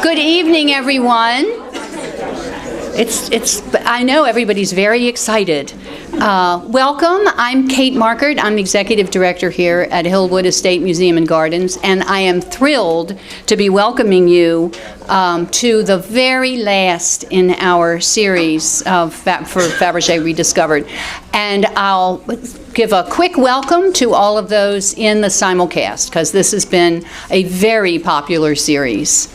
Good evening, everyone. I know everybody's very excited. Welcome. I'm Kate Markert. I'm the Executive Director here at Hillwood Estate Museum and Gardens, and I am thrilled to be welcoming you to the very last in our series for Fabergé Rediscovered. And I'll give a quick welcome to all of those in the simulcast, because this has been a very popular series.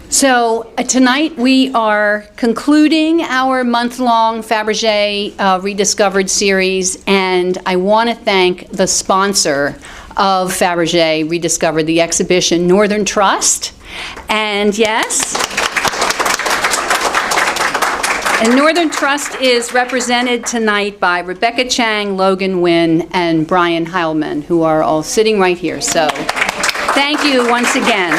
So tonight we are concluding our month-long Fabergé Rediscovered series, and I want to thank the sponsor of Fabergé Rediscovered, the exhibition, Northern Trust. And yes, and Northern Trust is represented tonight by Rebecca Chang, Logan Wynn, and Brian Heilman, who are all sitting right here. So thank you once again.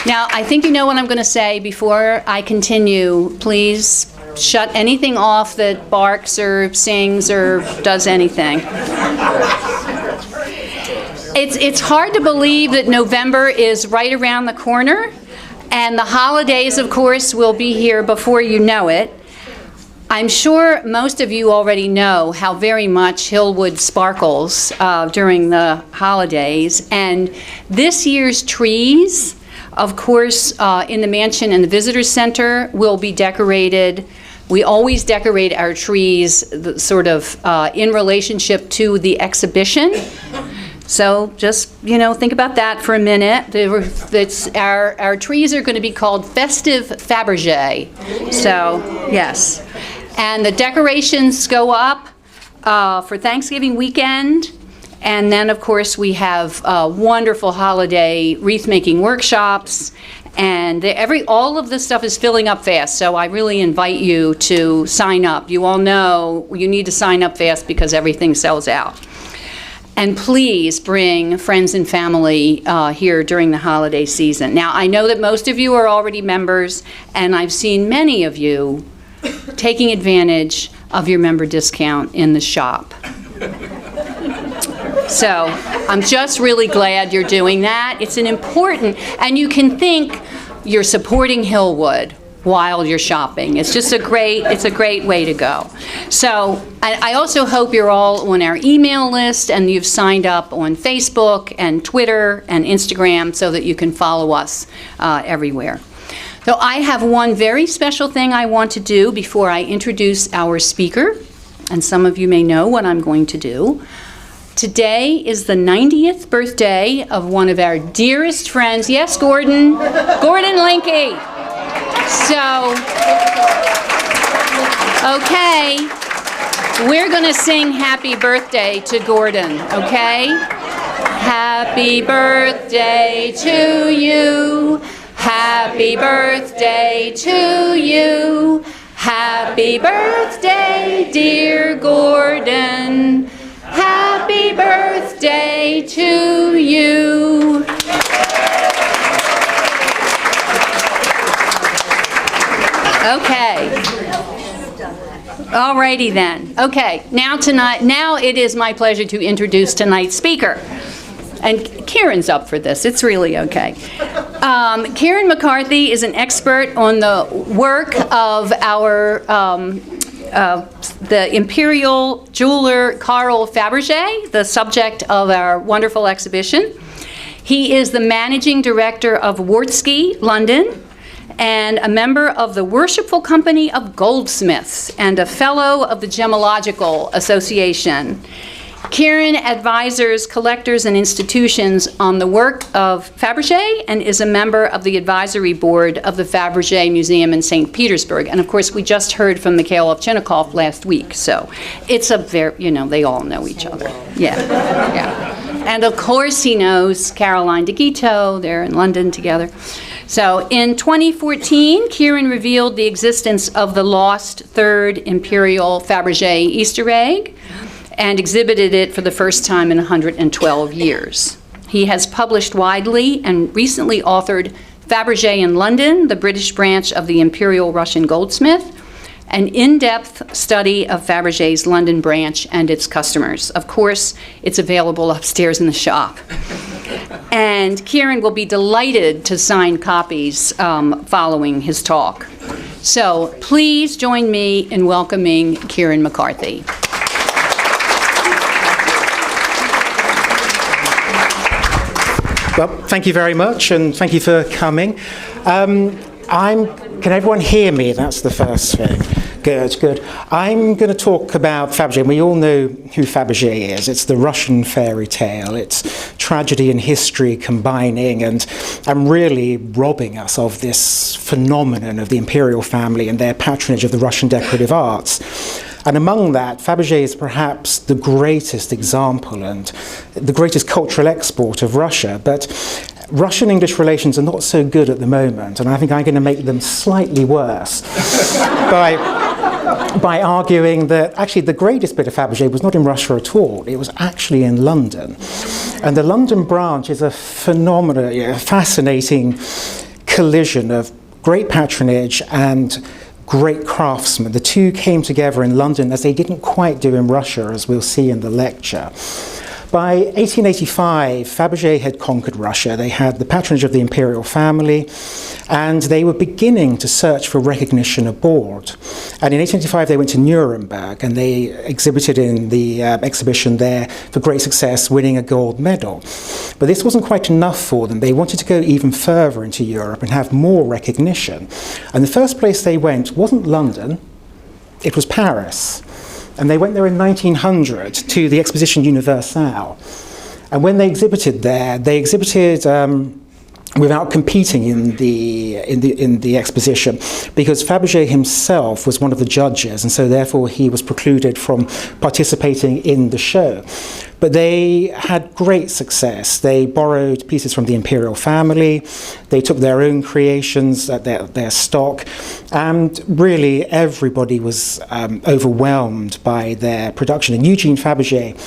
Now, I think you know what I'm going to say. Before I continue, please shut anything off that barks or sings or does anything. It's hard to believe that November is right around the corner, and the holidays, of course, will be here before you know it. I'm sure most of you already know how very much Hillwood sparkles during the holidays, and this year's trees, of course, in the mansion and the visitor center will be decorated. We always decorate our trees sort of in relationship to the exhibition. So just, think about that for a minute. Our trees are going to be called Festive Fabergé. So, yes. And the decorations go up for Thanksgiving weekend. And then, of course, we have wonderful holiday wreath-making workshops, and all of this stuff is filling up fast, so I really invite you to sign up. You all know you need to sign up fast because everything sells out. And please bring friends and family here during the holiday season. Now, I know that most of you are already members, and I've seen many of you taking advantage of your member discount in the shop. So I'm just really glad you're doing that. It's an important, and you can think you're supporting Hillwood while you're shopping. It's just a great way to go. So I also hope you're all on our email list and you've signed up on Facebook and Twitter and Instagram so that you can follow us everywhere. So I have one very special thing I want to do before I introduce our speaker, and some of you may know what I'm going to do. Today is the 90th birthday of one of our dearest friends. Yes, Gordon Linky. So, okay, we're going to sing happy birthday to Gordon, okay? Happy birthday to you. Happy birthday to you. Happy birthday, dear Gordon. Happy birthday to you. Okay. Alrighty then. Okay. Now it is my pleasure to introduce tonight's speaker. And Kieran's up for this. It's really okay. Kieran McCarthy is an expert on the work of our the imperial jeweler Carl Fabergé, the subject of our wonderful exhibition. He is the managing director of Wortsky, London, and a member of the Worshipful Company of Goldsmiths and a fellow of the Gemological Association. Kieran advises collectors and institutions on the work of Fabergé and is a member of the advisory board of the Fabergé Museum in St. Petersburg. And of course, we just heard from Mikhail Ovchinnikov last week, so it's a very, they all know each other. Yeah. And of course, he knows Caroline de Guiteau. They're in London together. So in 2014, Kieran revealed the existence of the lost third imperial Fabergé Easter egg and exhibited it for the first time in 112 years. He has published widely and recently authored Fabergé in London, the British branch of the Imperial Russian Goldsmith, an in-depth study of Fabergé's London branch and its customers. Of course, it's available upstairs in the shop. And Kieran will be delighted to sign copies following his talk. So please join me in welcoming Kieran McCarthy. Well, thank you very much, and thank you for coming. Can everyone hear me? That's the first thing. Good. I'm going to talk about Fabergé, and we all know who Fabergé is. It's the Russian fairy tale. It's tragedy and history combining, and really robbing us of this phenomenon of the imperial family and their patronage of the Russian decorative arts. And among that, Fabergé is perhaps the greatest example and the greatest cultural export of Russia. But Russian-English relations are not so good at the moment, and I think I'm going to make them slightly worse by arguing that actually the greatest bit of Fabergé was not in Russia at all. It was actually in London. And the London branch is a phenomenal, fascinating collision of great patronage and great craftsmen. The two came together in London as they didn't quite do in Russia, as we'll see in the lecture. By 1885, Fabergé had conquered Russia. They had the patronage of the imperial family, and they were beginning to search for recognition abroad. And in 1885, they went to Nuremberg, and they exhibited in the exhibition there for great success, winning a gold medal. But this wasn't quite enough for them. They wanted to go even further into Europe and have more recognition. And the first place they went wasn't London, it was Paris. And they went there in 1900 to the Exposition Universelle. And when they exhibited there, they exhibited without competing in the exposition, because Fabergé himself was one of the judges, and so therefore he was precluded from participating in the show. But they had great success. They borrowed pieces from the imperial family. They took their own creations, their stock, and really everybody was overwhelmed by their production. And Eugene Fabergé,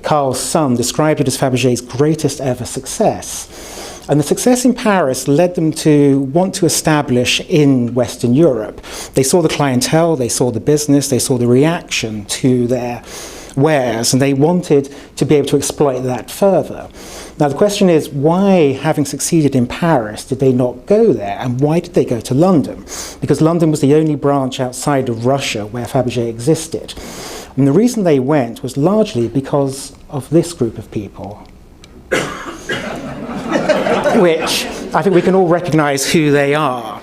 Carl's son, described it as Fabergé's greatest ever success. And the success in Paris led them to want to establish in Western Europe. They saw the clientele, they saw the business, they saw the reaction to their wares, and they wanted to be able to exploit that further. Now the question is, why, having succeeded in Paris, did they not go there? And why did they go to London? Because London was the only branch outside of Russia where Fabergé existed. And the reason they went was largely because of this group of people, which I think we can all recognize who they are.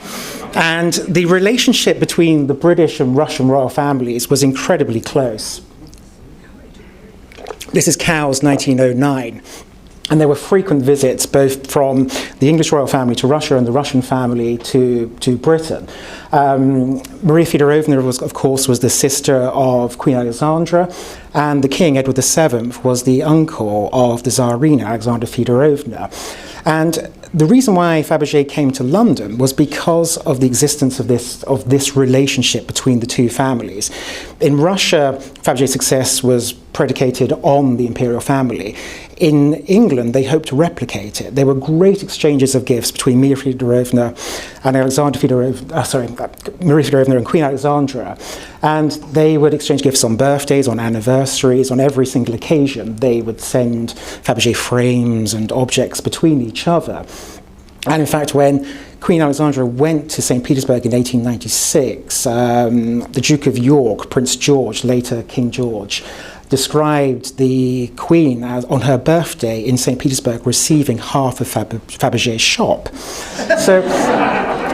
And the relationship between the British and Russian royal families was incredibly close. This is Cowes, 1909. And there were frequent visits both from the English royal family to Russia and the Russian family to Britain. Maria Feodorovna, of course, was the sister of Queen Alexandra, and the king, Edward VII, was the uncle of the Tsarina, Alexandra Feodorovna. And the reason why Fabergé came to London was because of the existence of this relationship between the two families. In Russia, Fabergé's success was predicated on the imperial family. In England, they hoped to replicate it. There were great exchanges of gifts between Maria Feodorovna and Maria Feodorovna and Queen Alexandra. And they would exchange gifts on birthdays, on anniversaries, on every single occasion. They would send Fabergé frames and objects between each other. And in fact, when Queen Alexandra went to St. Petersburg in 1896, the Duke of York, Prince George, later King George, described the Queen as, on her birthday in St. Petersburg, receiving half of Fabergé's shop.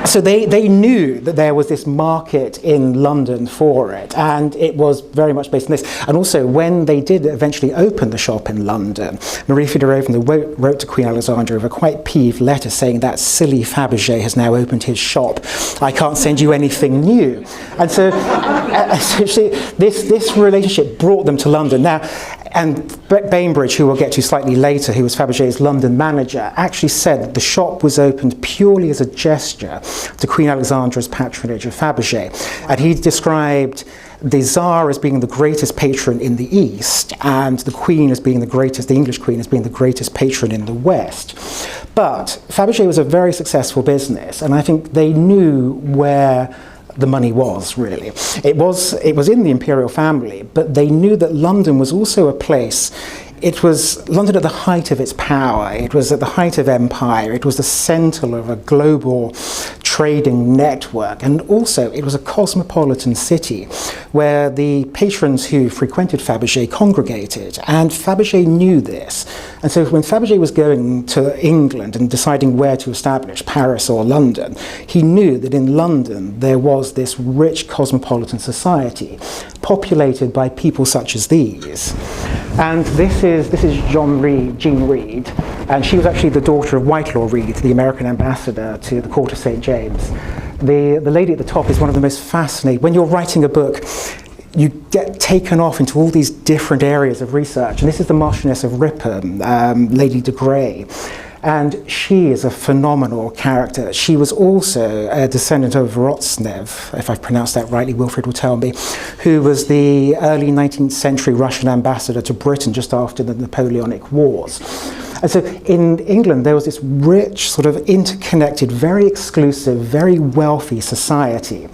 So they knew that there was this market in London for it, and it was very much based on this. And also, when they did eventually open the shop in London, Maria Feodorovna wrote to Queen Alexandra with a quite peeved letter saying that silly Fabergé has now opened his shop. I can't send you anything new. And so essentially, this relationship brought them to London. Now, and Bainbridge, who we'll get to slightly later, who was Fabergé's London manager, actually said that the shop was opened purely as a gesture to Queen Alexandra's patronage of Fabergé. And he described the Tsar as being the greatest patron in the East, and the Queen as being the greatest, the English Queen as being the greatest patron in the West. But Fabergé was a very successful business, and I think they knew where the money was, really. It was in the imperial family, but they knew that London was also a place it was London at the height of its power. It was at the height of empire. It was the centre of a global trading network. And also, it was a cosmopolitan city where the patrons who frequented Fabergé congregated. And Fabergé knew this. And so when Fabergé was going to England and deciding where to establish, Paris or London, he knew that in London there was this rich cosmopolitan society populated by people such as these. And this is Jean Reed, and she was actually the daughter of Whitelaw Reed, the American ambassador to the court of St. James. The lady at the top is one of the most fascinating. When you're writing a book, you get taken off into all these different areas of research. And this is the Marchioness of Ripon, Lady de Grey. And she is a phenomenal character. She was also a descendant of Rothschild, if I've pronounced that rightly, Wilfred will tell me, who was the early 19th century Russian ambassador to Britain just after the Napoleonic Wars. And so in England, there was this rich, sort of interconnected, very exclusive, very wealthy society.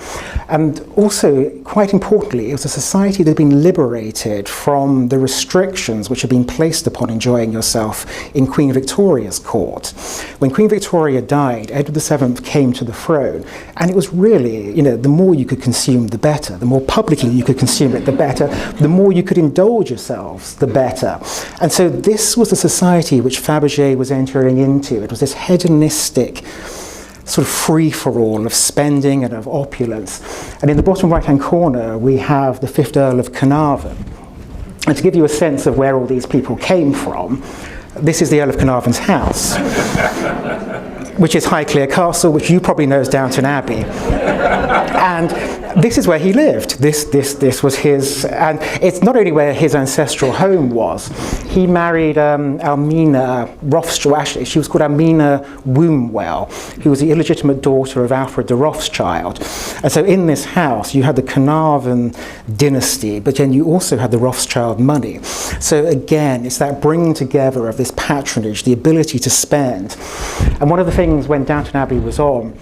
And also, quite importantly, it was a society that had been liberated from the restrictions which had been placed upon enjoying yourself in Queen Victoria's court. When Queen Victoria died, Edward VII came to the throne, and it was really, the more you could consume, the better. The more publicly you could consume it, the better. The more you could indulge yourselves, the better. And so this was the society which Fabergé was entering into. It was this hedonistic sort of free-for-all of spending and of opulence. And in the bottom right-hand corner, we have the 5th Earl of Carnarvon. And to give you a sense of where all these people came from, this is the Earl of Carnarvon's house, which is Highclere Castle, which you probably know as Downton Abbey. And this is where he lived. This was his, and it's not only where his ancestral home was. He married Almina Rothschild, actually she was called Almina Wombwell, who was the illegitimate daughter of Alfred de Rothschild. And so in this house you had the Carnarvon dynasty, but then you also had the Rothschild money. So again, it's that bringing together of this patronage, the ability to spend. And one of the things when Downton Abbey was on,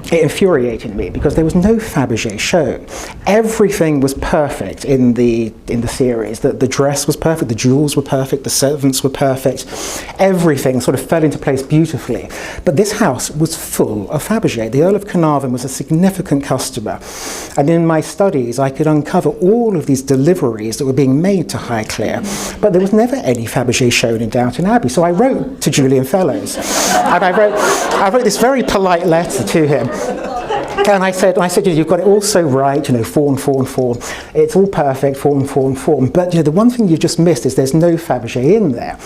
it infuriated me because there was no Fabergé shown. Everything was perfect in the series. The dress was perfect, the jewels were perfect, the servants were perfect. Everything sort of fell into place beautifully. But this house was full of Fabergé. The Earl of Carnarvon was a significant customer. And in my studies, I could uncover all of these deliveries that were being made to Highclere, but there was never any Fabergé shown in Downton Abbey. So I wrote to Julian Fellows, and I wrote this very polite letter to him. And I said, you've got it all so right, form. It's all perfect, form. But the one thing you've just missed is there's no Fabergé in there.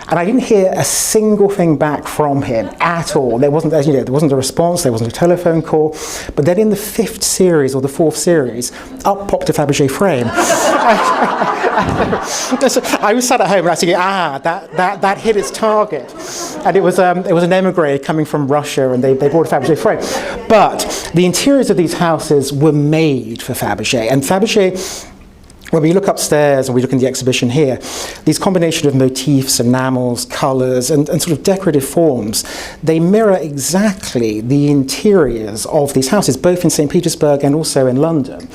And I didn't hear a single thing back from him at all. There wasn't a response, there wasn't a telephone call. But then in the 5th series or the 4th series, up popped a Fabergé frame. So I was sat at home and I was thinking, that hit its target. And it was an emigre coming from Russia, and they bought a Fabergé frame. But the interiors of these houses were made for Fabergé. And Fabergé, when we look upstairs and we look in the exhibition here, these combination of motifs, enamels, colours, and sort of decorative forms, they mirror exactly the interiors of these houses, both in St. Petersburg and also in London.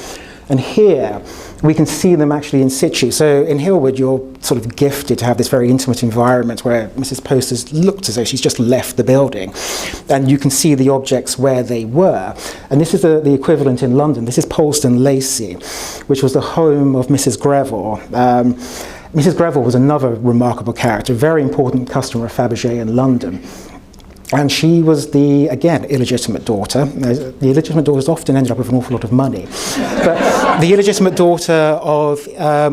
And here, we can see them actually in situ. So in Hillwood, you're sort of gifted to have this very intimate environment where Mrs. Posters looked as though she's just left the building. And you can see the objects where they were. And this is the equivalent in London. This is Polesden Lacey, which was the home of Mrs. Greville. Mrs. Greville was another remarkable character, very important customer of Fabergé in London. And she was the, again, illegitimate daughter. The illegitimate daughters often ended up with an awful lot of money. But the illegitimate daughter of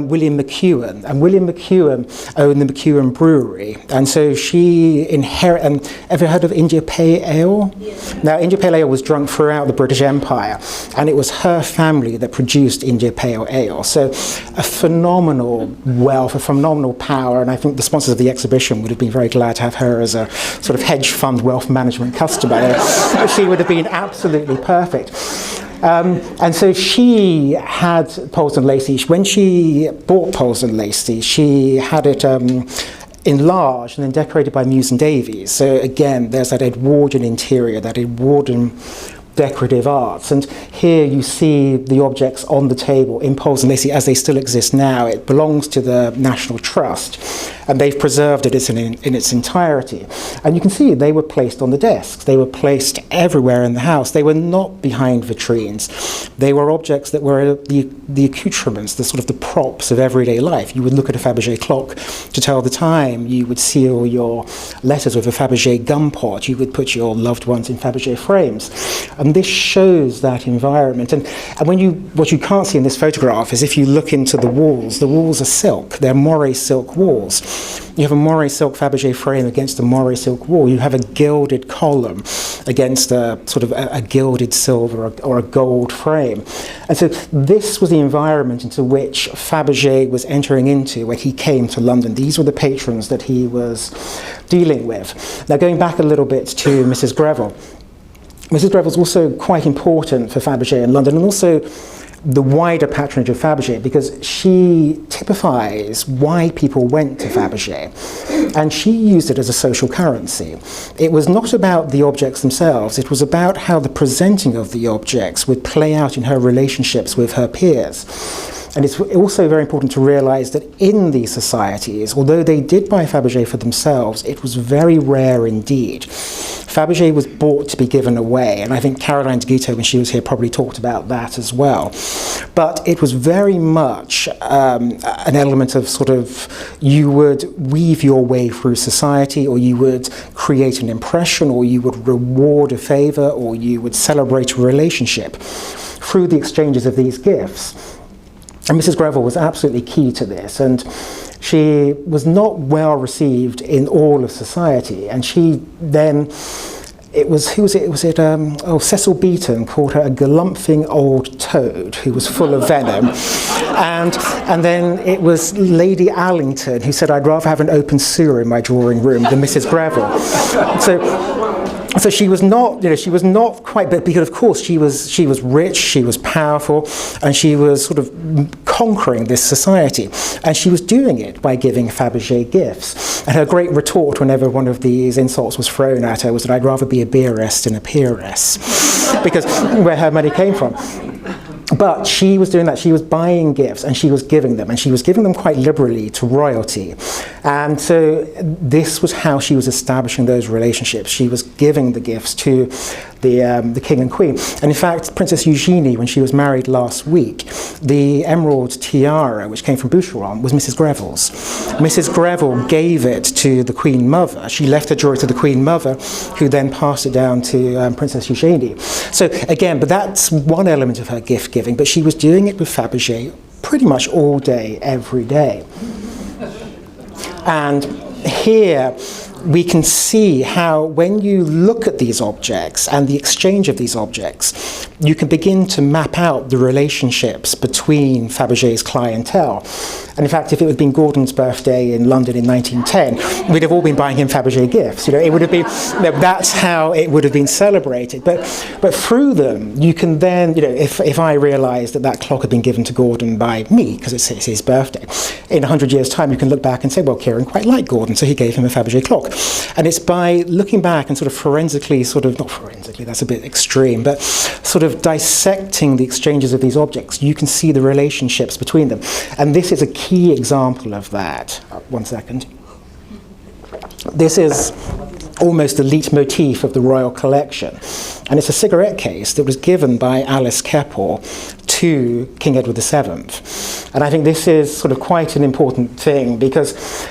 William McEwen. And William McEwen owned the McEwen Brewery. And so she inherited, and ever heard of India Pale Ale? Yes. Now, India Pale Ale was drunk throughout the British Empire. And it was her family that produced India Pale Ale. So a phenomenal wealth, a phenomenal power. And I think the sponsors of the exhibition would have been very glad to have her as a sort of hedge fund wealth management customer. She would have been absolutely perfect. And so she had Polesden Lacey. When she bought Polesden Lacey, she had it enlarged and then decorated by Muse and Davies. So again, there's that Edwardian interior, that Edwardian decorative arts. And here you see the objects on the table in Poles and Lacy as they still exist now. It belongs to the National Trust, and they've preserved it in its entirety. And you can see they were placed on the desks. They were placed everywhere in the house. They were not behind vitrines. They were objects that were the accoutrements, the sort of the props of everyday life. You would look at a Fabergé clock to tell the time. You would seal your letters with a Fabergé gum pot. You would put your loved ones in Fabergé frames. And this shows that environment. And what you can't see in this photograph is if you look into the walls are silk. They're moire silk walls. You have a moire silk Fabergé frame against a moire silk wall. You have a gilded column against a sort of a gilded silver or a gold frame. And so this was the environment into which Fabergé was entering into when he came to London. These were the patrons that he was dealing with. Now, going back a little bit to Mrs. Greville. Mrs. Greville's also quite important for Fabergé in London, and also the wider patronage of Fabergé, because she typifies why people went to Fabergé, and she used it as a social currency. It was not about the objects themselves, it was about how the presenting of the objects would play out in her relationships with her peers. And it's also very important to realise that in these societies, although they did buy Fabergé for themselves, it was very rare indeed. Fabergé was bought to be given away, and I think Caroline de Guitaut, when she was here, probably talked about that as well. But it was very much an element of sort of, you would weave your way through society, or you would create an impression, or you would reward a favour, or you would celebrate a relationship through the exchanges of these gifts. And Mrs. Greville was absolutely key to this, and she was not well received in all of society. And she then, Cecil Beaton called her a galumphing old toad who was full of venom. And then it was Lady Allington who said, "I'd rather have an open sewer in my drawing room than Mrs. Greville." So she was not, she was not quite, but because of course she was rich, she was powerful, and she was sort of conquering this society. And she was doing it by giving Fabergé gifts. And her great retort whenever one of these insults was thrown at her was that I'd rather be a beeress than a peeress, because where her money came from. But she was doing that. She was buying gifts and she was giving them, and she was giving them quite liberally to royalty. And so this was how she was establishing those relationships. She was giving the gifts to the king and queen. And in fact, Princess Eugenie, when she was married last week, the emerald tiara, which came from Boucheron, was Mrs. Greville's. Mrs. Greville gave it to the Queen Mother. She left her jewelry to the Queen Mother, who then passed it down to Princess Eugenie. So again, but that's one element of her gift giving, but she was doing it with Fabergé pretty much all day, every day. And here we can see how when you look at these objects and the exchange of these objects, you can begin to map out the relationships between Fabergé's clientele. And in fact, if it had been Gordon's birthday in London in 1910, we'd have all been buying him Fabergé gifts. It would have been, that's how it would have been celebrated. But through them, you can then, if I realised that clock had been given to Gordon by me, because it's his birthday, in 100 years' time, you can look back and say, well, Kieran quite liked Gordon, so he gave him a Fabergé clock. And it's by looking back and sort of forensically, not forensically, that's a bit extreme, but sort of dissecting the exchanges of these objects, you can see the relationships between them. And this is a key example of that. One second. This is almost the leitmotif of the royal collection. And it's a cigarette case that was given by Alice Keppel to King Edward VII. And I think this is sort of quite an important thing, because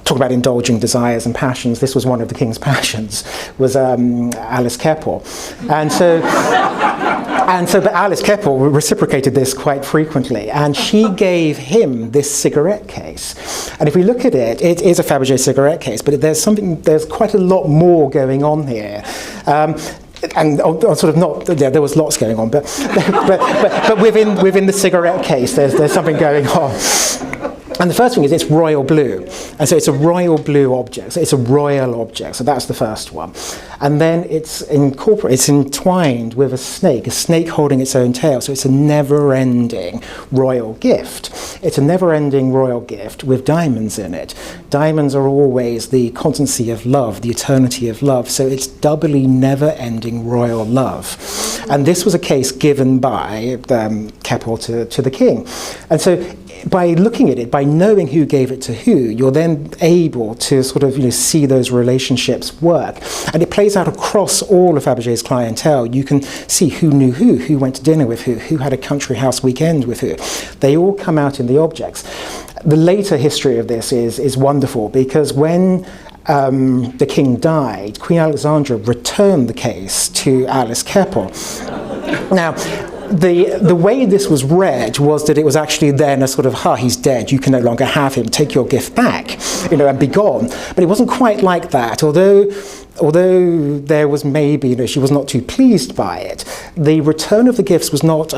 talk about indulging desires and passions. This was one of the king's passions, was Alice Keppel. But Alice Keppel reciprocated this quite frequently, and she gave him this cigarette case. And if we look at it, it is a Fabergé cigarette case, but there's quite a lot more going on here. And sort of not, there was lots going on, but within the cigarette case, there's something going on. And the first thing is it's royal blue. And so it's a royal blue object. So it's a royal object. So that's the first one. And then it's entwined with a snake holding its own tail. So it's a never-ending royal gift. It's a never-ending royal gift with diamonds in it. Diamonds are always the constancy of love, the eternity of love. So it's doubly never-ending royal love. And this was a case given by Keppel to the king. And so by looking at it, by knowing who gave it to who, you're then able to sort of see those relationships work. And it plays out across all of Fabergé's clientele. You can see who knew who went to dinner with who had a country house weekend with who. They all come out in the objects. The later history of this is wonderful, because when the king died, Queen Alexandra returned the case to Alice Keppel. Now, the way this was read was that it was actually then a sort of, he's dead, you can no longer have him, take your gift back, and be gone. But it wasn't quite like that, although there was maybe, she was not too pleased by it. The return of the gifts was not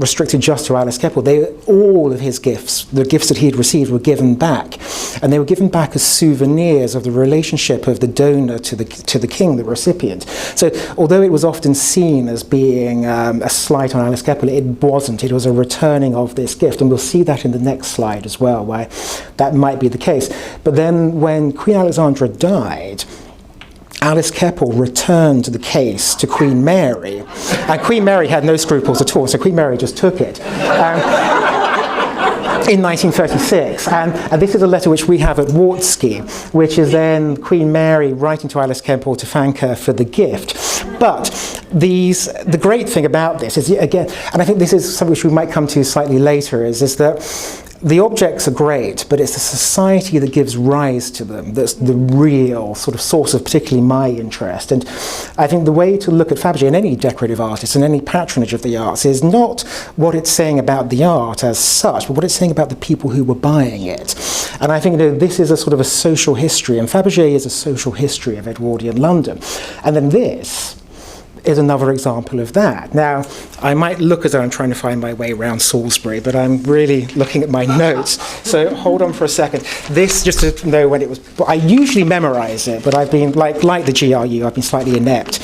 restricted just to Alice Keppel. All of his gifts, the gifts that he had received, were given back. And they were given back as souvenirs of the relationship of the donor to the king, the recipient. So although it was often seen as being a slight on Alice Keppel, it wasn't. It was a returning of this gift. And we'll see that in the next slide as well, why that might be the case. But then when Queen Alexandra died, Alice Keppel returned the case to Queen Mary, and Queen Mary had no scruples at all, so Queen Mary just took it. In 1936, and this is a letter which we have at Wartski, which is then Queen Mary writing to Alice Keppel to thank her for the gift. But the great thing about this is, again, and I think this is something which we might come to slightly later, is that the objects are great, but it's the society that gives rise to them that's the real sort of source of particularly my interest. And I think the way to look at Fabergé and any decorative artist and any patronage of the arts is not what it's saying about the art as such, but what it's saying about the people who were buying it. And I think this is a sort of a social history, and Fabergé is a social history of Edwardian London. And then this is another example of that. Now, I might look as though I'm trying to find my way around Salisbury, but I'm really looking at my notes. So hold on for a second. This, just to know when it was, I usually memorize it, but I've been, like the GRU, I've been slightly inept.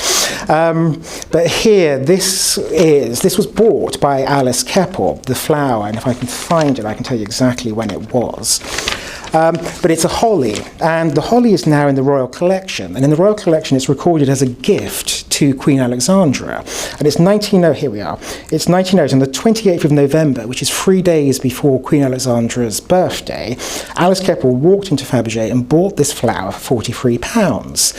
But here, this was bought by Alice Keppel, the flower, and if I can find it, I can tell you exactly when it was. But it's a holly, and the holly is now in the Royal Collection, and in the Royal Collection it's recorded as a gift to Queen Alexandra, and it's 1908, here we are, it's 1908, on the 28th of November, which is 3 days before Queen Alexandra's birthday, Alice Keppel walked into Fabergé and bought this flower for £43.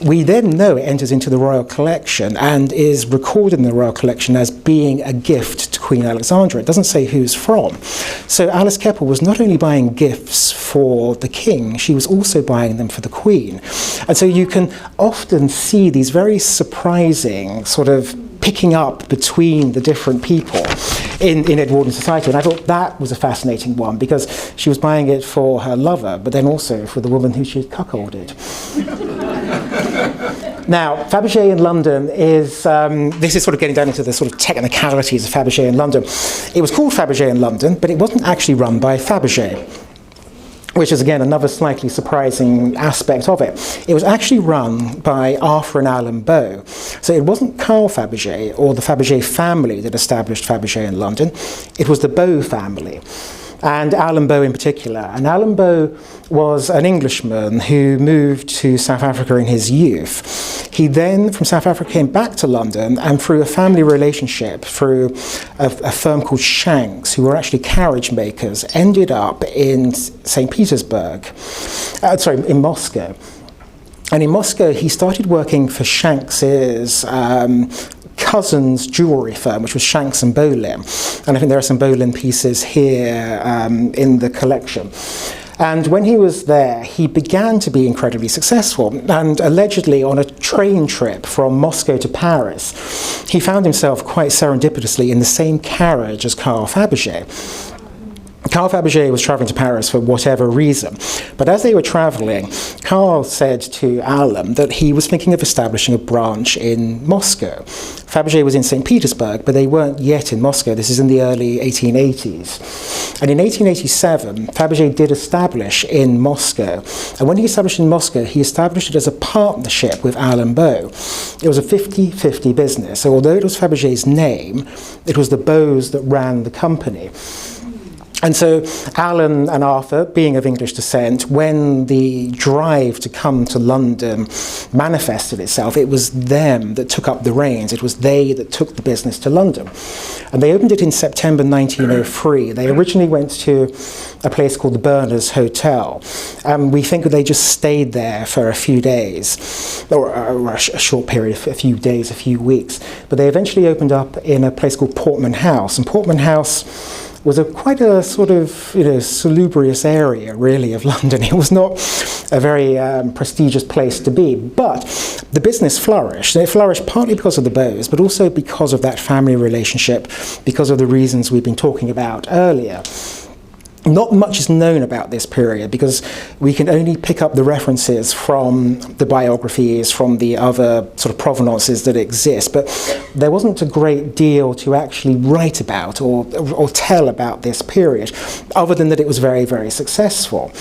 We then know it enters into the Royal Collection and is recorded in the Royal Collection as being a gift to Queen Alexandra. It doesn't say who's from. So Alice Keppel was not only buying gifts for the king, she was also buying them for the Queen. And so you can often see these very surprising sort of picking up between the different people in Edwardian society. And I thought that was a fascinating one, because she was buying it for her lover, but then also for the woman who she had cuckolded. Now, Fabergé in London is, this is sort of getting down into the sort of technicalities of Fabergé in London. It was called Fabergé in London, but it wasn't actually run by Fabergé, which is, again, another slightly surprising aspect of it. It was actually run by Arthur and Alan Bow. So it wasn't Carl Fabergé or the Fabergé family that established Fabergé in London. It was the Bow family, and Alan Bow in particular. And Alan Bow was an Englishman who moved to South Africa in his youth. He then, from South Africa, came back to London, and through a family relationship, through a firm called Shanks, who were actually carriage makers, ended up in St. Petersburg, in Moscow. And in Moscow, he started working for Shanks's cousin's jewellery firm, which was Shanks and Bolin. And I think there are some Bolin pieces here in the collection. And when he was there, he began to be incredibly successful. And allegedly, on a train trip from Moscow to Paris, he found himself quite serendipitously in the same carriage as Carl Fabergé. Carl Fabergé was travelling to Paris for whatever reason, but as they were travelling, Carl said to Alan that he was thinking of establishing a branch in Moscow. Fabergé was in St. Petersburg, but they weren't yet in Moscow. This is in the early 1880s. And in 1887, Fabergé did establish in Moscow. And when he established in Moscow, he established it as a partnership with Alan Bow. It was a 50-50 business. So although it was Fabergé's name, it was the Bows that ran the company. And so Alan and Arthur, being of English descent, when the drive to come to London manifested itself, it was them that took up the reins. It was they that took the business to London. And they opened it in September 1903. They originally went to a place called the Berners Hotel. We think that they just stayed there for a few days, or a short period, a few days, a few weeks. But they eventually opened up in a place called Portman House. And Portman House was quite a sort of salubrious area, really, of London. It was not a very prestigious place to be, but the business flourished. And it flourished partly because of the Bows, but also because of that family relationship, because of the reasons we've been talking about earlier. Not much is known about this period because we can only pick up the references from the biographies, from the other sort of provenances that exist, but there wasn't a great deal to actually write about or tell about this period, other than that it was very, very successful.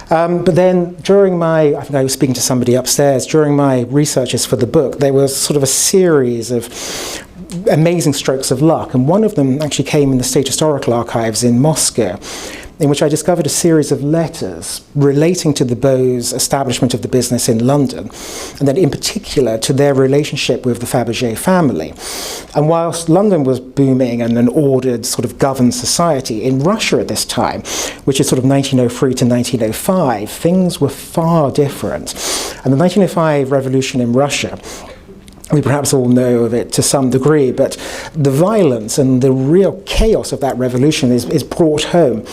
But then I think I was speaking to somebody upstairs, during my researches for the book, there was sort of a series of amazing strokes of luck, and one of them actually came in the State Historical Archives in Moscow, in which I discovered a series of letters relating to the Bows' establishment of the business in London, and then in particular to their relationship with the Fabergé family. And whilst London was booming and an ordered sort of governed society, in Russia at this time, which is sort of 1903 to 1905, things were far different. And the 1905 revolution in Russia, we perhaps all know of it to some degree, but the violence and the real chaos of that revolution is brought home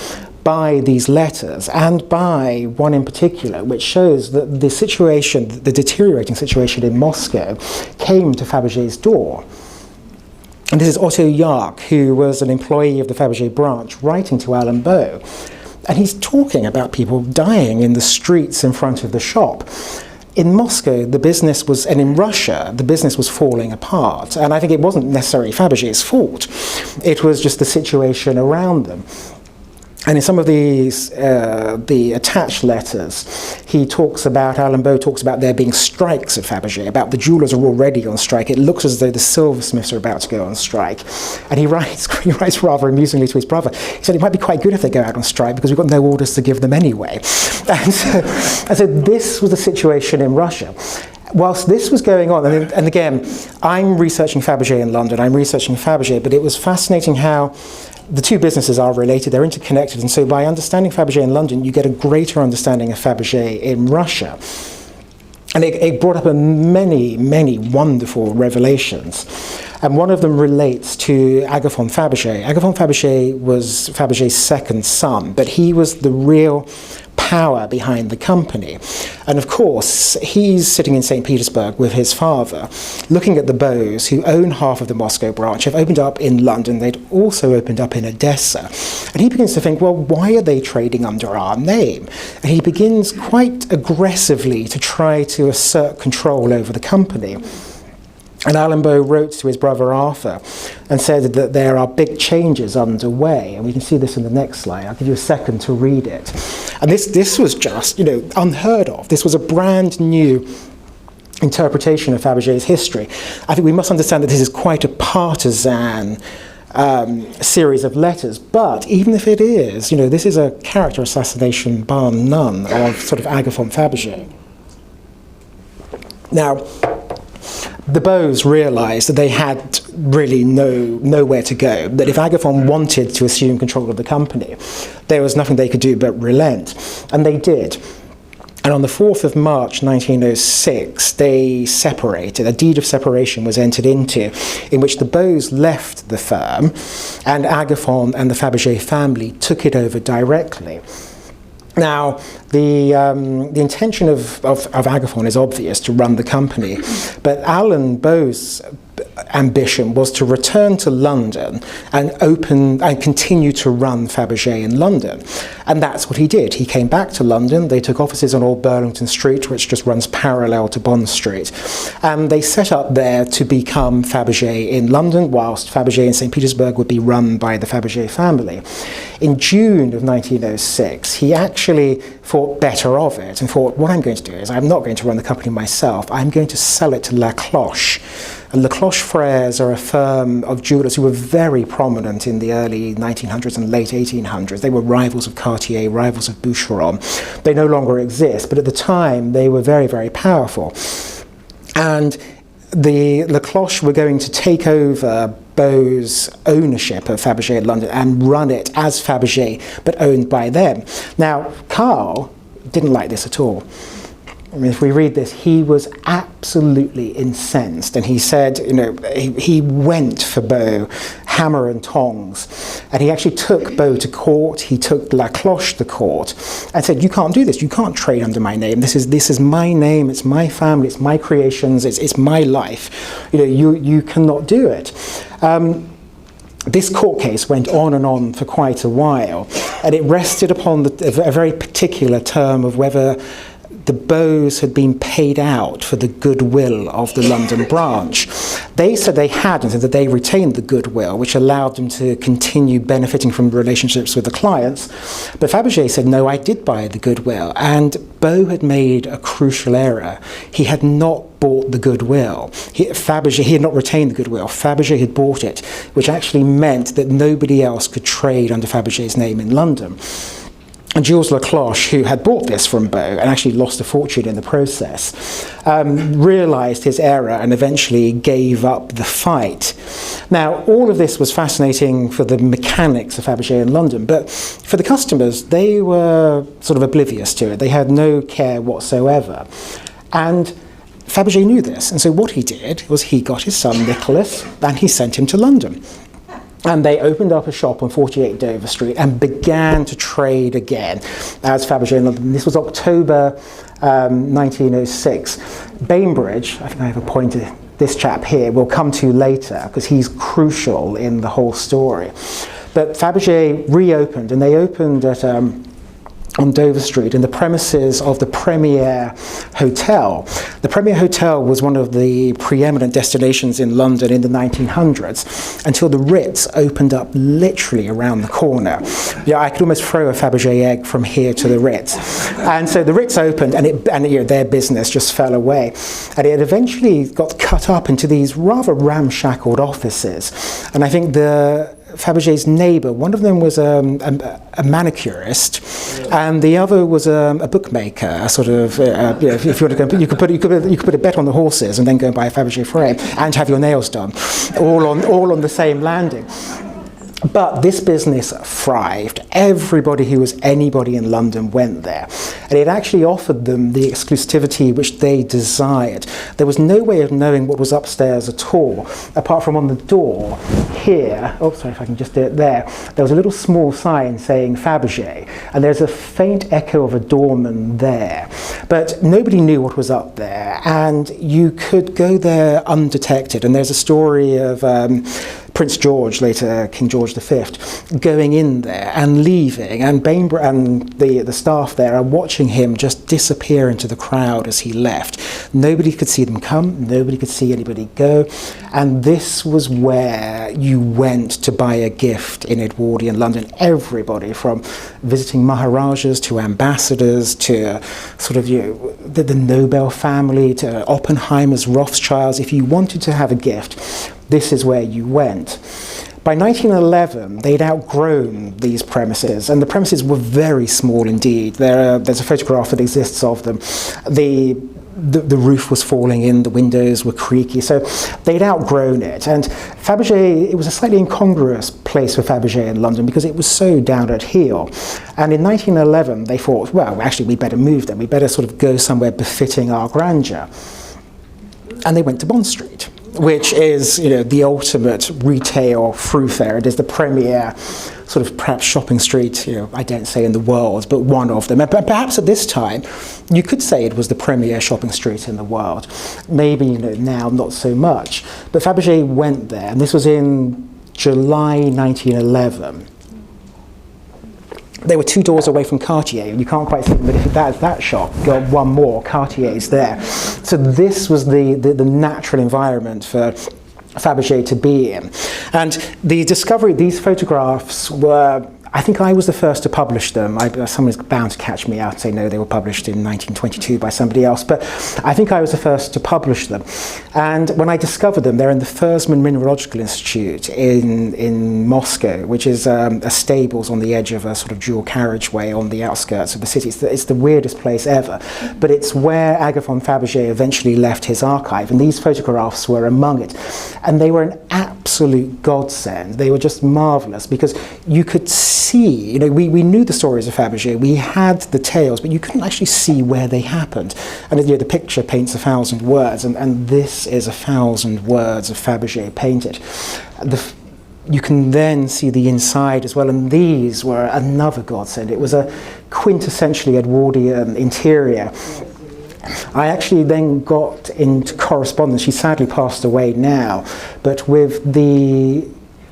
by these letters, and by one in particular, which shows that the situation, the deteriorating situation in Moscow, came to Fabergé's door. And this is Otto Yark, who was an employee of the Fabergé branch, writing to Alan Bow. And he's talking about people dying in the streets in front of the shop. In Moscow, the business was, and in Russia, the business was falling apart. And I think it wasn't necessarily Fabergé's fault. It was just the situation around them. And in some of these, the attached letters, Alan Bow talks about there being strikes at Fabergé, about the jewellers are already on strike. It looks as though the silversmiths are about to go on strike. And he writes rather amusingly to his brother. He said it might be quite good if they go out on strike because we've got no orders to give them anyway. And so this was the situation in Russia. Whilst this was going on, and again, I'm researching Fabergé in London, I'm researching Fabergé, but it was fascinating how the two businesses are related, they're interconnected, and so by understanding Fabergé in London, you get a greater understanding of Fabergé in Russia. And it brought up many, many wonderful revelations. And one of them relates to Agathon Fabergé. Agathon Fabergé was Fabergé's second son, but he was the real power behind the company. And of course, he's sitting in St. Petersburg with his father, looking at the Bows, who own half of the Moscow branch, have opened up in London. They'd also opened up in Odessa. And he begins to think, well, why are they trading under our name? And he begins quite aggressively to try to assert control over the company. And Alan Bow wrote to his brother Arthur and said that there are big changes underway. And we can see this in the next slide. I'll give you a second to read it. And this was just, unheard of. This was a brand new interpretation of Fabergé's history. I think we must understand that this is quite a partisan series of letters. But even if it is, this is a character assassination bar none of sort of Agathon Fabergé. Now, the Bows realised that they had really nowhere to go, that if Agathon wanted to assume control of the company, there was nothing they could do but relent. And they did. And on the 4th of March 1906, they separated. A deed of separation was entered into, in which the Bows left the firm, and Agathon and the Fabergé family took it over directly. Now, the intention of Agathon is obvious, to run the company, but Alan Bow's ambition was to return to London and continue to run Fabergé in London. And that's what he did. He came back to London. They took offices on Old Burlington Street, which just runs parallel to Bond Street. And they set up there to become Fabergé in London, whilst Fabergé in St. Petersburg would be run by the Fabergé family. In June of 1906, he actually thought better of it and thought, what I'm going to do is I'm not going to run the company myself. I'm going to sell it to La Cloche, And Le Cloche Frères are a firm of jewelers who were very prominent in the early 1900s and late 1800s. They were rivals of Cartier, rivals of Boucheron. They no longer exist, but at the time they were very, very powerful. And the Le Cloche were going to take over Beau's ownership of Fabergé in London and run it as Fabergé, but owned by them. Now, Carl didn't like this at all. I mean, if we read this, he was absolutely incensed, and he said, you know, he went for Beau, hammer and tongs, and he actually took Beau to court. He took La Cloche to court, and said, "You can't do this. You can't trade under my name. This is my name. It's my family. It's my creations. It's my life. You know, you cannot do it." This court case went on and on for quite a while, and it rested upon a very particular term of whether the Beaus had been paid out for the goodwill of the London branch. They said they hadn't, and that they retained the goodwill, which allowed them to continue benefiting from relationships with the clients. But Fabergé said, no, I did buy the goodwill, and Beau had made a crucial error. He had not bought the goodwill. He had not retained the goodwill. Fabergé had bought it, which actually meant that nobody else could trade under Fabergé's name in London. And Jules Le Cloche, who had bought this from Beau and actually lost a fortune in the process, realised his error and eventually gave up the fight. Now, all of this was fascinating for the mechanics of Fabergé in London, but for the customers, they were sort of oblivious to it. They had no care whatsoever. And Fabergé knew this, and so what he did was he got his son Nicholas and he sent him to London. And they opened up a shop on 48 Dover Street and began to trade again as Fabergé in London. This was October 1906. Bainbridge, I think I have appointed this chap here, we'll come to later because he's crucial in the whole story. But Fabergé reopened, and they opened at on Dover Street in the premises of the Premier Hotel. The Premier Hotel was one of the preeminent destinations in London in the 1900s until the Ritz opened up literally around the corner. Yeah, I could almost throw a Fabergé egg from here to the Ritz. And so the Ritz opened, and you know, their business just fell away. And it eventually got cut up into these rather ramshackled offices. And I think Fabergé's neighbour, one of them was a manicurist, and the other was a bookmaker. A sort of, you know, if you want to go, you could put a bet on the horses and then go and buy a Fabergé frame and have your nails done, all on the same landing. But this business thrived. Everybody who was anybody in London went there. And it actually offered them the exclusivity which they desired. There was no way of knowing what was upstairs at all, apart from on the door here, oh, sorry if I can just do it there was a little small sign saying Fabergé, and there's a faint echo of a doorman there. But nobody knew what was up there, and you could go there undetected. And there's a story of Prince George, later King George V, going in there and leaving, and Bainbridge and the staff there are watching him just disappear into the crowd as he left. Nobody could see them come, nobody could see anybody go, and this was where you went to buy a gift in Edwardian London. Everybody, from visiting Maharajas to ambassadors to sort of, you know, the Nobel family to Oppenheimer's, Rothschilds, if you wanted to have a gift, this is where you went. By 1911, they'd outgrown these premises, and the premises were very small indeed. There's a photograph that exists of them. The roof was falling in, the windows were creaky, so they'd outgrown it. And Fabergé, it was a slightly incongruous place for Fabergé in London because it was so down at heel. And in 1911, they thought, well, actually, we better move them. We better sort of go somewhere befitting our grandeur. And they went to Bond Street, which is, you know, the ultimate retail thoroughfare. It is the premier sort of perhaps shopping street, you know, I don't say in the world, but one of them. And perhaps at this time, you could say it was the premier shopping street in the world. Maybe, you know, now not so much. But Fabergé went there, and this was in July 1911. They were 2 doors away from Cartier, and you can't quite see them, but if that's that shop, got one more, Cartier's there. So this was the natural environment for Fabergé to be in. And the discovery, these photographs were, I think I was the first to publish them. Someone's bound to catch me out and say, no, they were published in 1922 by somebody else. But I think I was the first to publish them. And when I discovered them, they're in the Fersman Mineralogical Institute in Moscow, which is a stables on the edge of a sort of dual carriageway on the outskirts of the city. It's the weirdest place ever. But it's where Agathon Fabergé eventually left his archive. And these photographs were among it. And they were an absolute godsend. They were just marvellous because you could see, you know, we knew the stories of Fabergé, we had the tales, but you couldn't actually see where they happened. And you know, the picture paints 1,000 words, and this is 1,000 words of Fabergé painted. You can then see the inside as well, and these were another godsend. It was a quintessentially Edwardian interior. I actually then got into correspondence, she sadly passed away now, but with the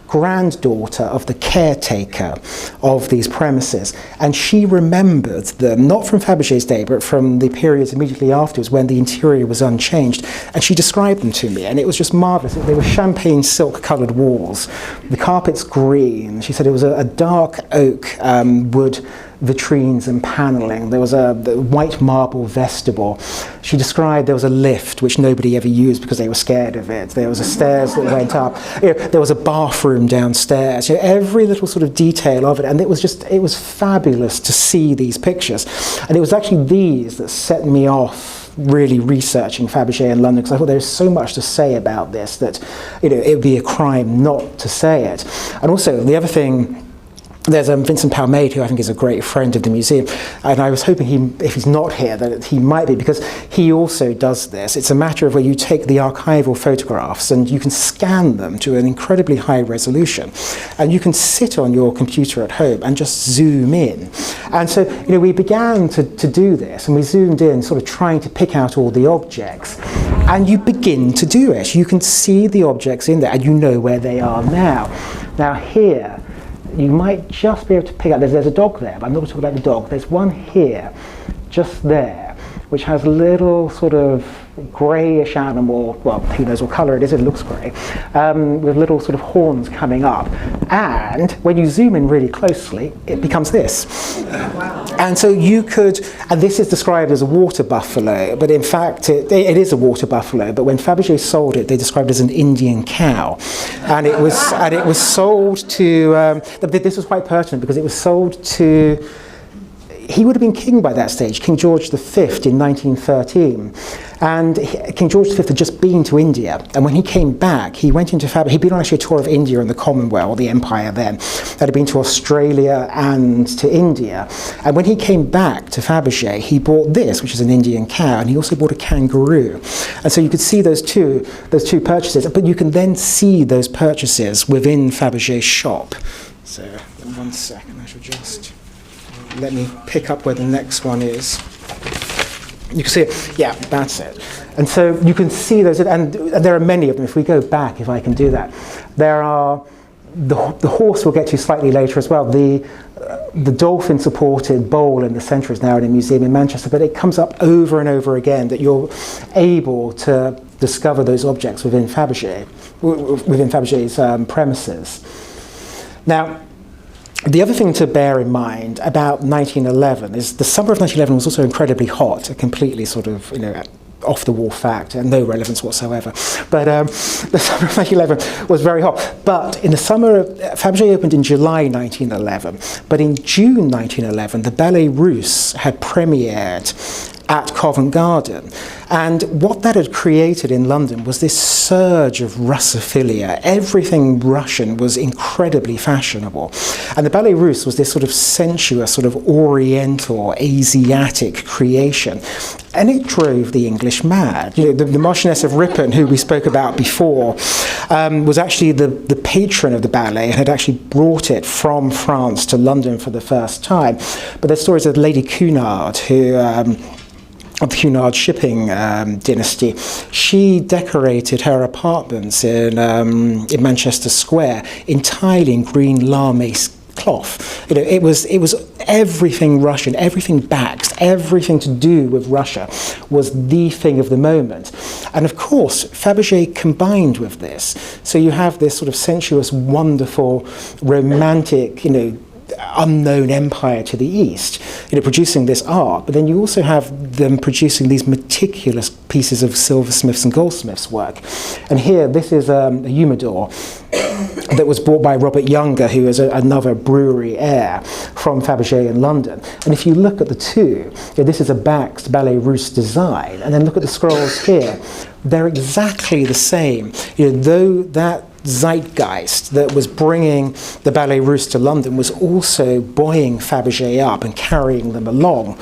granddaughter of the caretaker of these premises, and she remembered them, not from Fabergé's day, but from the periods immediately afterwards when the interior was unchanged, and she described them to me, and it was just marvellous. They were champagne silk coloured walls, the carpet's green. She said it was a dark oak wood vitrines and panelling. There was a white marble vestibule. She described there was a lift which nobody ever used because they were scared of it. There was a stairs that went up. You know, there was a bathroom downstairs. You know, every little sort of detail of it, and it was fabulous to see these pictures. And it was actually these that set me off really researching Fabergé in London, because I thought there's so much to say about this that, you know, it would be a crime not to say it. And also the other thing, there's Vincent Palmade, who I think is a great friend of the museum, and I was hoping if he's not here, that he might be, because he also does this. It's a matter of where you take the archival photographs and you can scan them to an incredibly high resolution, and you can sit on your computer at home and just zoom in. And so, you know, we began to do this, and we zoomed in, sort of trying to pick out all the objects, and you begin to do it. You can see the objects in there, and you know where they are now. Now here, you might just be able to pick up, there's a dog there, but I'm not going to talk about the dog. There's one here, just there, which has a little sort of greyish animal, well, who knows what colour it is, it looks grey, with little sort of horns coming up. And when you zoom in really closely, it becomes this. Wow. And so you could, and this is described as a water buffalo, but in fact it is a water buffalo, but when Fabergé sold it, they described it as an Indian cow. And it was sold to, this was quite pertinent because it was sold to, he would have been king by that stage, King George V in 1913. And King George V had just been to India. And when he came back, he went into Fabergé. He'd been on actually a tour of India and the Commonwealth, or the Empire then. Had been to Australia and to India. And when he came back to Fabergé, he bought this, which is an Indian cow, and he also bought a kangaroo. And so you could see those two purchases, but you can then see those purchases within Fabergé's shop. So, 1 second, I shall just... let me pick up where the next one is. You can see it. Yeah, that's it. And so you can see those, and there are many of them. If we go back, if I can do that, there are the horse we'll get to slightly later as well. The dolphin-supported bowl in the centre is now in a museum in Manchester, but it comes up over and over again that you're able to discover those objects within Fabergé's premises. Now, the other thing to bear in mind about 1911 is the summer of 1911 was also incredibly hot, a completely sort of, you know, off-the-wall fact and no relevance whatsoever. But the summer of 1911 was very hot. But in the summer, Fabergé opened in July 1911. But in June 1911, the Ballet Russe had premiered at Covent Garden. And what that had created in London was this surge of Russophilia. Everything Russian was incredibly fashionable. And the Ballet Russe was this sort of sensuous, sort of oriental, Asiatic creation. And it drove the English mad. You know, the Marchioness of Ripon, who we spoke about before, was actually the patron of the ballet and had actually brought it from France to London for the first time. But there's stories of Lady Cunard, who... of the Cunard shipping dynasty, she decorated her apartments in Manchester Square entirely in green lame cloth. You know, it was everything Russian, everything Bakst, everything to do with Russia was the thing of the moment. And of course, Fabergé combined with this. So you have this sort of sensuous, wonderful, romantic, you know, unknown empire to the east, producing this art, but then you also have them producing these meticulous pieces of silversmiths and goldsmiths' work. And here, this is a humidor that was bought by Robert Younger, who is another brewery heir from Fabergé in London. And if you look at the two, this is a Baxed Ballet Russe design, and then look at the scrolls here. They're exactly the same. Though that zeitgeist that was bringing the Ballet Russe to London was also buoying Fabergé up and carrying them along.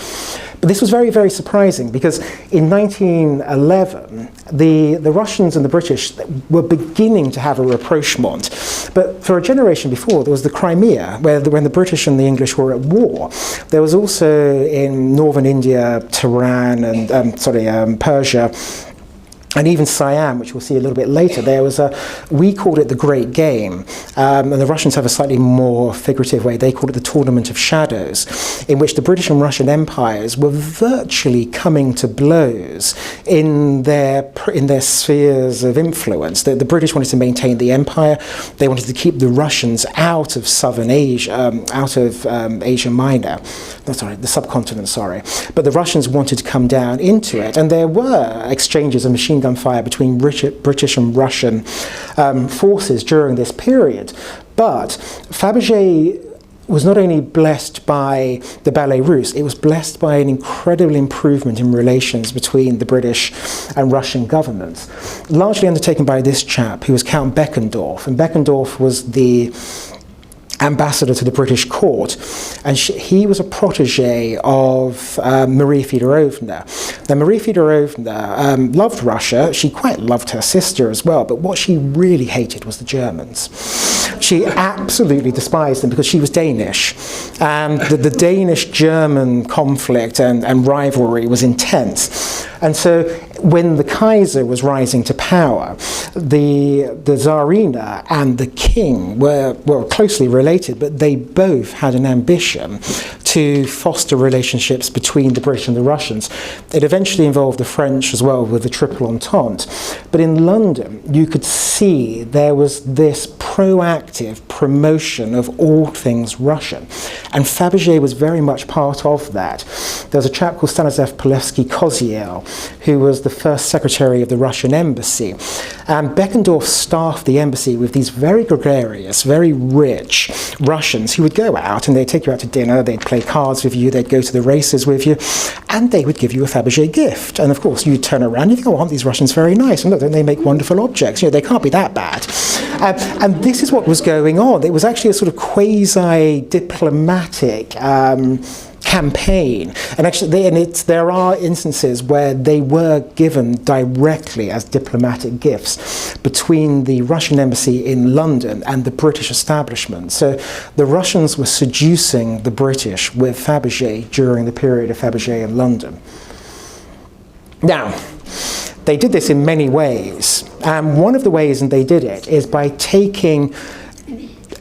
But this was very, very surprising, because in 1911, the Russians and the British were beginning to have a rapprochement. But for a generation before, there was the Crimea, when the British and the English were at war. There was also in northern India, Tehran, and Persia, and even Siam, which we'll see a little bit later, we called it the Great Game, and the Russians have a slightly more figurative way. They called it the Tournament of Shadows, in which the British and Russian empires were virtually coming to blows in their spheres of influence. The British wanted to maintain the empire. They wanted to keep the Russians out of southern Asia, Asia Minor. The subcontinent, sorry. But the Russians wanted to come down into it, and there were exchanges of machine gun fire between British and Russian forces during this period. But Fabergé was not only blessed by the Ballet Russe, it was blessed by an incredible improvement in relations between the British and Russian governments, largely undertaken by this chap, who was Count Beckendorf. And Beckendorf was the ambassador to the British court, and he was a protege of Marie Feodorovna. Now, Marie Feodorovna loved Russia. She quite loved her sister as well, but what she really hated was the Germans. She absolutely despised them because she was Danish, and the Danish-German conflict and rivalry was intense. And so when the Kaiser was rising to power, the Tsarina and the king were closely related, but they both had an ambition to foster relationships between the British and the Russians. It eventually involved the French as well, with the Triple Entente. But in London, you could see there was this proactive promotion of all things Russian. And Fabergé was very much part of that. There was a chap called Stanislav Polevsky-Koziel, who was the first secretary of the Russian embassy. And Beckendorf staffed the embassy with these very gregarious, very rich Russians who would go out and they'd take you out to dinner, they'd play cards with you, they'd go to the races with you, and they would give you a Fabergé gift. And of course, you'd turn around and you think, oh, aren't these Russians very nice? And look, don't they make wonderful objects? They can't be that bad. And this is what was going on. It was actually a sort of quasi-diplomatic campaign, and actually there are instances where they were given directly as diplomatic gifts between the Russian embassy in London and the British establishment. So the Russians were seducing the British with Fabergé during the period of Fabergé in London. Now, they did this in many ways, and one of the ways that they did it is by taking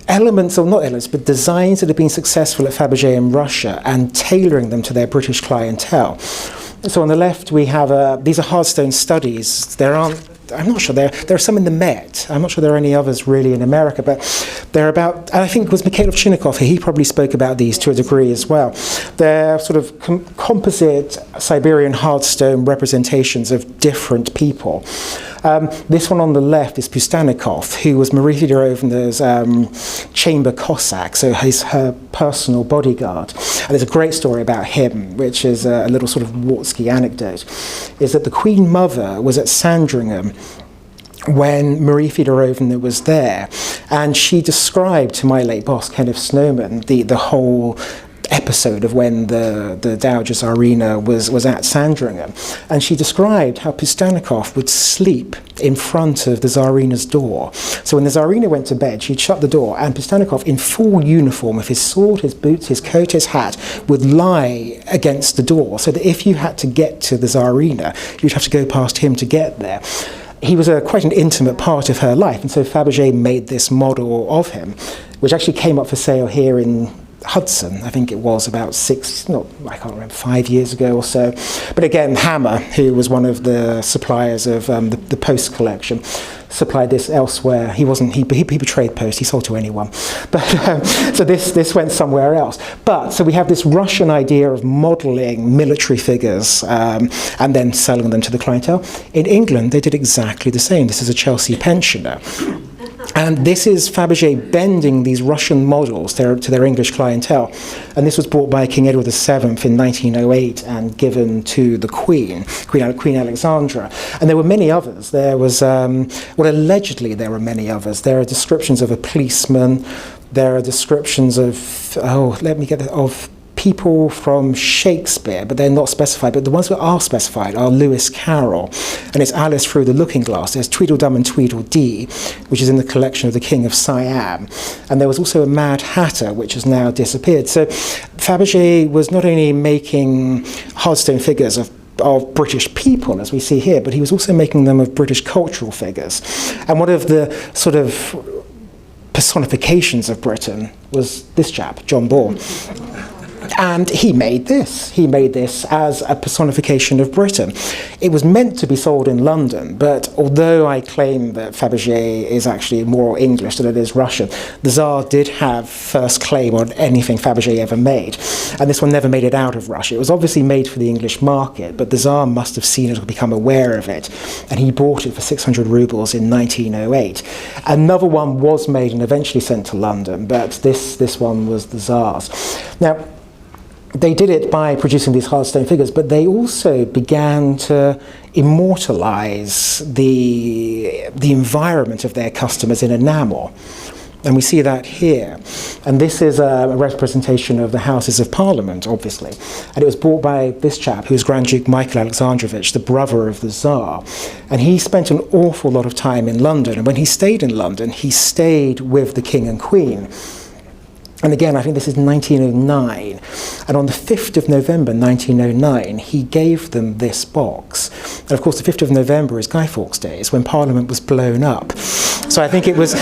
elements, or not elements, but designs that have been successful at Fabergé in Russia and tailoring them to their British clientele. So on the left we have, these are Hardstone studies. I'm not sure, there are some in the Met. I'm not sure there are any others really in America, but they're about, and I think it was Mikhail Ovchinnikov here, he probably spoke about these to a degree as well. They're sort of composite Siberian Hardstone representations of different people. This one on the left is Pustanikov, who was Marie Feodorovna's chamber Cossack, so he's her personal bodyguard. And there's a great story about him, which is a little sort of Wartsky anecdote, is that the Queen Mother was at Sandringham when Marie Feodorovna was there, and she described to my late boss, Kenneth Snowman, the whole episode of when the Dowager Tsarina was at Sandringham, and she described how Pustanikov would sleep in front of the Tsarina's door. So when the Tsarina went to bed, she'd shut the door, and Pustanikov, in full uniform with his sword, his boots, his coat, his hat, would lie against the door, so that if you had to get to the Tsarina, you'd have to go past him to get there. He was quite an intimate part of her life, and so Fabergé made this model of him, which actually came up for sale here in Hudson, I think it was about I can't remember, 5 years ago or so. But again, Hammer, who was one of the suppliers of the Post collection, supplied this elsewhere. He betrayed Post, he sold to anyone. But so this went somewhere else. But so we have this Russian idea of modelling military figures and then selling them to the clientele. In England, they did exactly the same. This is a Chelsea pensioner. And this is Fabergé bending these Russian models to their English clientele. And this was bought by King Edward VII in 1908 and given to the Queen Alexandra. And there were many others. There was, allegedly there were many others. There are descriptions of a policeman. There are descriptions of, of people from Shakespeare, but they're not specified. But the ones that are specified are Lewis Carroll, and it's Alice Through the Looking Glass. There's Tweedledum and Tweedledee, which is in the collection of the King of Siam. And there was also a Mad Hatter, which has now disappeared. So Fabergé was not only making Hardstone figures of British people, as we see here, but he was also making them of British cultural figures. And one of the sort of personifications of Britain was this chap, John Ball. And he made this. He made this as a personification of Britain. It was meant to be sold in London, but although I claim that Fabergé is actually more English than it is Russian, the Tsar did have first claim on anything Fabergé ever made. And this one never made it out of Russia. It was obviously made for the English market, but the Tsar must have seen it or become aware of it. And he bought it for 600 rubles in 1908. Another one was made and eventually sent to London, but this one was the Tsar's. Now, they did it by producing these Hardstone figures, but they also began to immortalize the environment of their customers in enamel. And we see that here. And this is a representation of the Houses of Parliament, obviously. And it was bought by this chap, who was Grand Duke Michael Alexandrovich, the brother of the Tsar. And he spent an awful lot of time in London. And when he stayed in London, he stayed with the King and Queen. And again, I think this is 1909. And on the 5th of November 1909, he gave them this box. And of course, the 5th of November is Guy Fawkes Day. It's when Parliament was blown up. So I think it was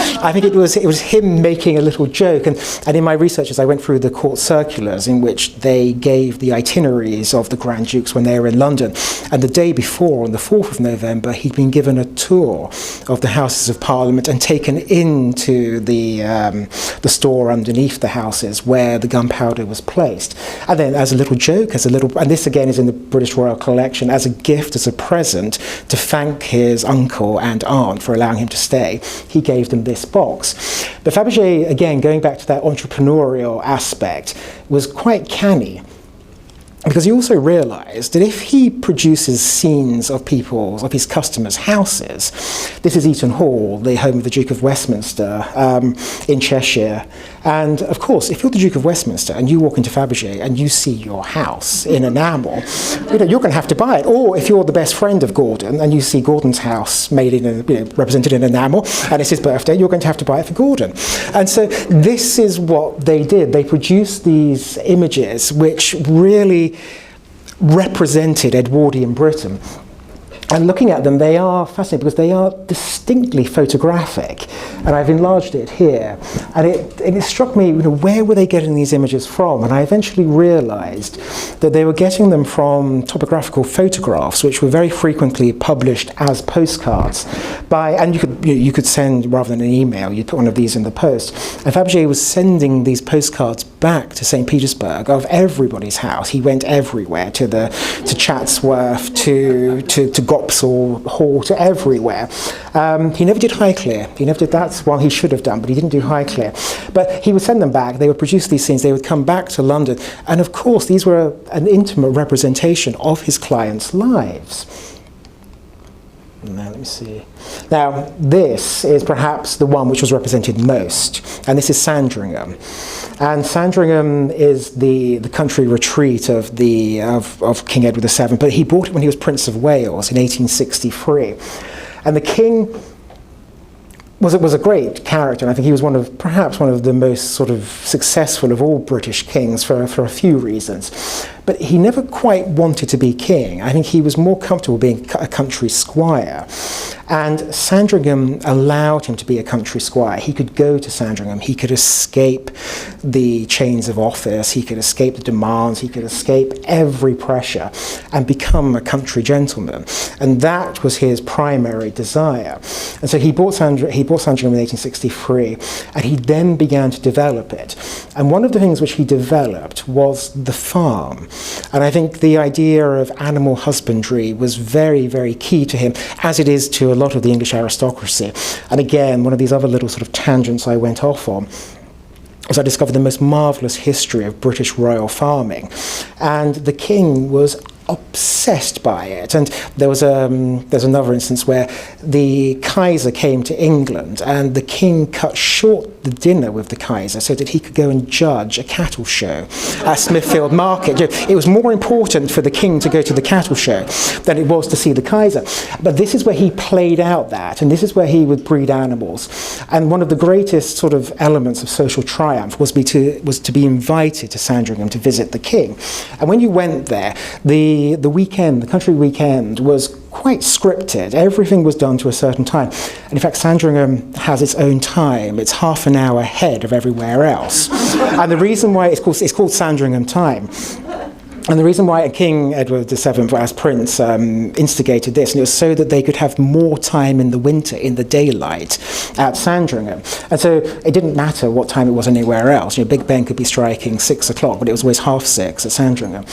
him making a little joke. And in my research, as I went through the court circulars in which they gave the itineraries of the Grand Dukes when they were in London, and the day before, on the 4th of November, he'd been given a tour of the Houses of Parliament and taken into the store underneath the houses where the gunpowder was placed. And then as a little joke, and this again is in the British Royal Collection, as a gift, as a present, to thank his uncle and aunt for allowing him to stay, he gave them this box. But Fabergé, again, going back to that entrepreneurial aspect, was quite canny. Because he also realised that if he produces scenes of his customers' houses, this is Eaton Hall, the home of the Duke of Westminster in Cheshire. And of course, if you're the Duke of Westminster and you walk into Fabergé and you see your house in enamel, you're going to have to buy it. Or if you're the best friend of Gordon and you see Gordon's house made in represented in enamel and it's his birthday, you're going to have to buy it for Gordon. And so this is what they did. They produced these images which really represented Edwardian Britain. And looking at them, they are fascinating because they are distinctly photographic. And I've enlarged it here. And it struck me, where were they getting these images from? And I eventually realized that they were getting them from topographical photographs, which were very frequently published as postcards. And you could send, rather than an email, you'd put one of these in the post. And Fabergé was sending these postcards back to St. Petersburg of everybody's house. He went everywhere, to Chatsworth, to Gopsall Hall, to everywhere. He never did Highclere. That's what he should have done, but he didn't do Highclere. But he would send them back. They would produce these scenes. They would come back to London. And of course, these were an intimate representation of his clients' lives. Now, let me see. Now, this is perhaps the one which was represented most, and this is Sandringham. And Sandringham is the country retreat of King Edward VII, but he bought it when he was Prince of Wales in 1863. And the king was a great character, and I think he was perhaps one of the most sort of successful of all British kings for a few reasons. But he never quite wanted to be king. I think he was more comfortable being a country squire. And Sandringham allowed him to be a country squire. He could go to Sandringham, he could escape the chains of office, he could escape the demands, he could escape every pressure and become a country gentleman. And that was his primary desire. And so he bought Sandringham in 1863, and he then began to develop it. And one of the things which he developed was the farm. And I think the idea of animal husbandry was very, very key to him, as it is to a lot of the English aristocracy. And again, one of these other little sort of tangents I went off on was I discovered the most marvellous history of British royal farming. And the king was obsessed by it. And there's another instance where the Kaiser came to England and the king cut short the dinner with the Kaiser so that he could go and judge a cattle show at Smithfield Market. It was more important for the king to go to the cattle show than it was to see the Kaiser. But this is where he played out that, and this is where he would breed animals. And one of the greatest sort of elements of social triumph was to be invited to Sandringham to visit the king. And when you went there, the country weekend was quite scripted. Everything was done to a certain time. And in fact, Sandringham has its own time. It's half an hour ahead of everywhere else. And the reason why it's called Sandringham time. And the reason why King Edward VII, as Prince, instigated this, and it was so that they could have more time in the winter, in the daylight, at Sandringham. And so it didn't matter what time it was anywhere else. Big Ben could be striking 6 o'clock, but it was always 6:30 at Sandringham.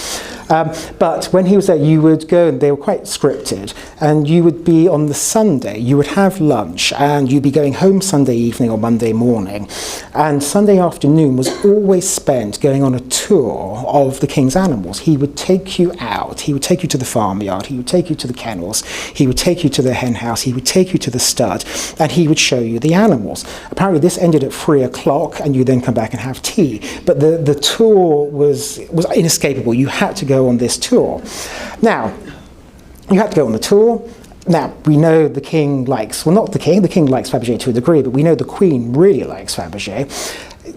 But when he was there, you would go, and they were quite scripted, and you would be on the Sunday, you would have lunch, and you'd be going home Sunday evening or Monday morning. And Sunday afternoon was always spent going on a tour of the king's animals. He would take you out, he would take you to the farmyard, he would take you to the kennels, he would take you to the hen house, he would take you to the stud, and he would show you the animals. Apparently this ended at 3 o'clock, and you then come back and have tea. But the tour was inescapable. You had to go on this tour. Now, you had to go on the tour. Now, we know the king likes, well, not the king likes Fabergé to a degree, but we know the queen really likes Fabergé.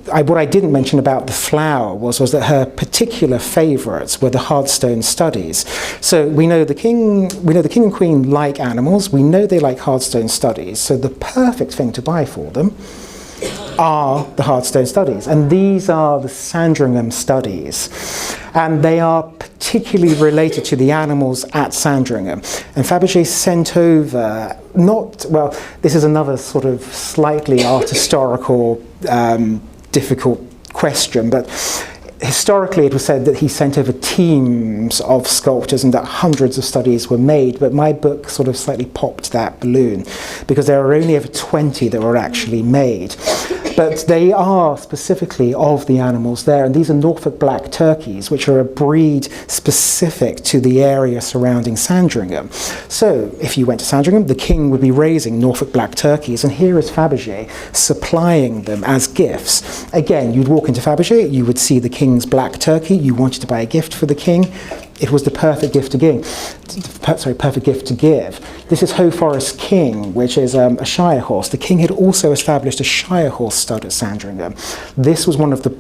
What I didn't mention about the flower was that her particular favourites were the Hardstone studies. So we know the king and queen like animals, we know they like Hardstone studies, so the perfect thing to buy for them are the Hardstone studies. And these are the Sandringham studies. And they are particularly related to the animals at Sandringham. And Fabergé sent over, this is another sort of slightly art historical difficult question, but historically it was said that he sent over teams of sculptors and that hundreds of studies were made, but my book sort of slightly popped that balloon because there are only ever 20 that were actually made. But they are specifically of the animals there, and these are Norfolk black turkeys, which are a breed specific to the area surrounding Sandringham. So if you went to Sandringham, the king would be raising Norfolk black turkeys, and here is Fabergé supplying them as gifts. Again, you'd walk into Fabergé, you would see the king's black turkey, you wanted to buy a gift for the king. It was the perfect gift to give. This is Ho Forest King, which is a shire horse. The king had also established a shire horse stud at Sandringham. This was one of the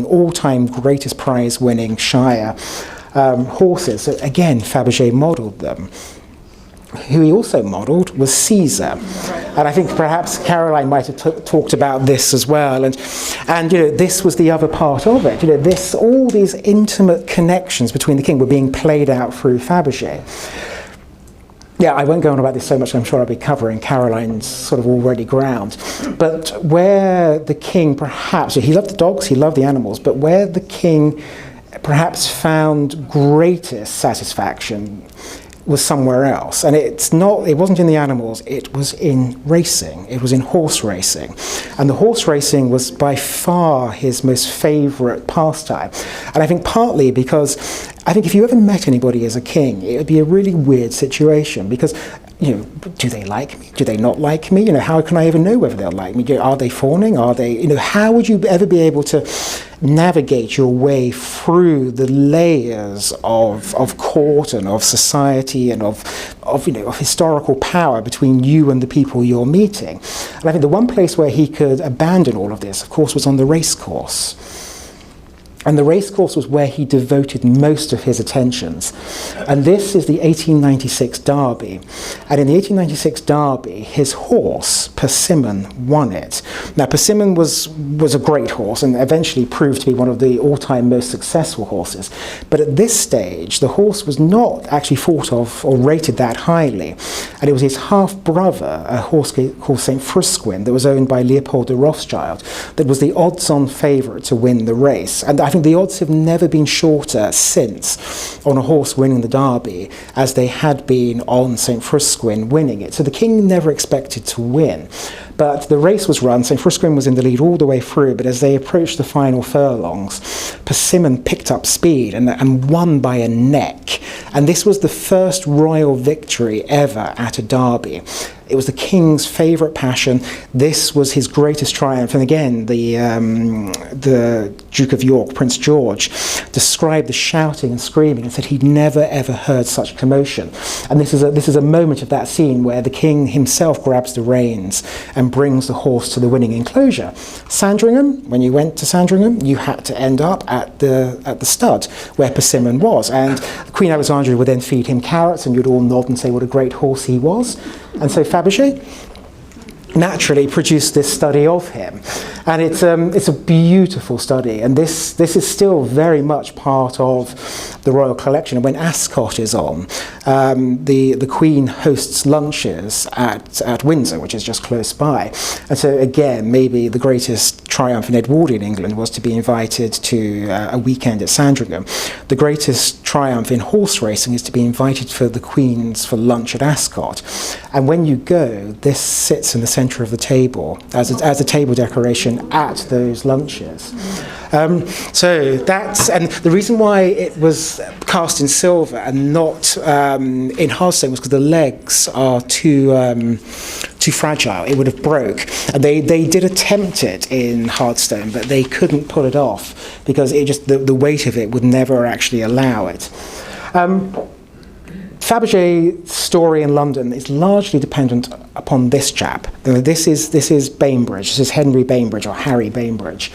all-time greatest prize-winning shire horses. So again, Fabergé modelled them. Who he also modelled was Caesar. And I think perhaps Caroline might have talked about this as well. And this was the other part of it. All these intimate connections between the king were being played out through Fabergé. Yeah, I won't go on about this so much. I'm sure I'll be covering Caroline's sort of already ground. But where the king perhaps, he loved the dogs, he loved the animals, but where the king perhaps found greatest satisfaction was somewhere else. And it wasn't in the animals, it was in racing. It was in horse racing. And the horse racing was by far his most favourite pastime. And I think partly because I think if you ever met anybody as a king, it would be a really weird situation because, do they like me? Do they not like me? How can I ever know whether they'll like me? Are they fawning? Are they, how would you ever be able to navigate your way through the layers of court and of society and of historical power between you and the people you're meeting? And I think the one place where he could abandon all of this, of course, was on the race course. And the racecourse was where he devoted most of his attentions. And this is the 1896 Derby. And in the 1896 Derby, his horse, Persimmon, won it. Now, Persimmon was a great horse and eventually proved to be one of the all-time most successful horses. But at this stage, the horse was not actually thought of or rated that highly. And it was his half-brother, a horse called St. Frusquin, that was owned by Leopold de Rothschild, that was the odds-on favourite to win the race. And I think the odds have never been shorter since on a horse winning the Derby as they had been on St. Frusquin winning it. So the king never expected to win. But the race was run, St. Frusquin was in the lead all the way through, but as they approached the final furlongs, Persimmon picked up speed and won by a neck. And this was the first royal victory ever at a Derby. It was the king's favourite passion. This was his greatest triumph. And again, the Duke of York, Prince George, described the shouting and screaming and said he'd never ever heard such commotion. And this is a moment of that scene where the king himself grabs the reins and brings the horse to the winning enclosure. Sandringham, when you went to Sandringham, you had to end up at the stud where Persimmon was. And Queen Alexandra would then feed him carrots, and you'd all nod and say what a great horse he was. And so Fabergé naturally produced this study of him, and it's a beautiful study, and this is still very much part of the royal collection. And when Ascot is on, the Queen hosts lunches at Windsor, which is just close by. And so again, maybe the greatest triumph in Edwardian England was to be invited to a weekend at Sandringham. The greatest triumph in horse racing is to be invited for the Queens for lunch at Ascot. And when you go, this sits in the centre of the table as a table decoration at those lunches. So that's, and the reason why it was cast in silver and not in Hardstone was because the legs are too fragile. It would have broke. And they did attempt it in Hardstone, but they couldn't pull it off because it just the weight of it would never actually allow it. Fabergé's story in London is largely dependent upon this chap. This is Bainbridge. This is Henry Bainbridge, or Harry Bainbridge,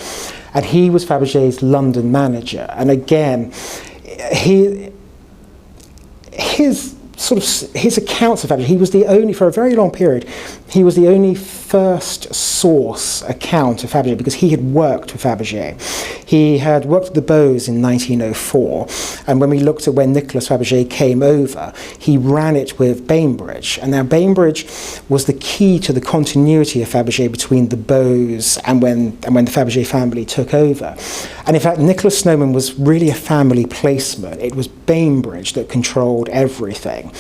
and he was Fabergé's London manager. And again, his accounts of Fabergé, he was the only, for a very long period, he was the only first source account of Fabergé because he had worked with Fabergé. He had worked with the Bows in 1904, and when we looked at when Nicholas Fabergé came over, he ran it with Bainbridge. And now Bainbridge was the key to the continuity of Fabergé between the Bows and when the Fabergé family took over. And in fact, Nicholas Snowman was really a family placement. It was Bainbridge that controlled everything.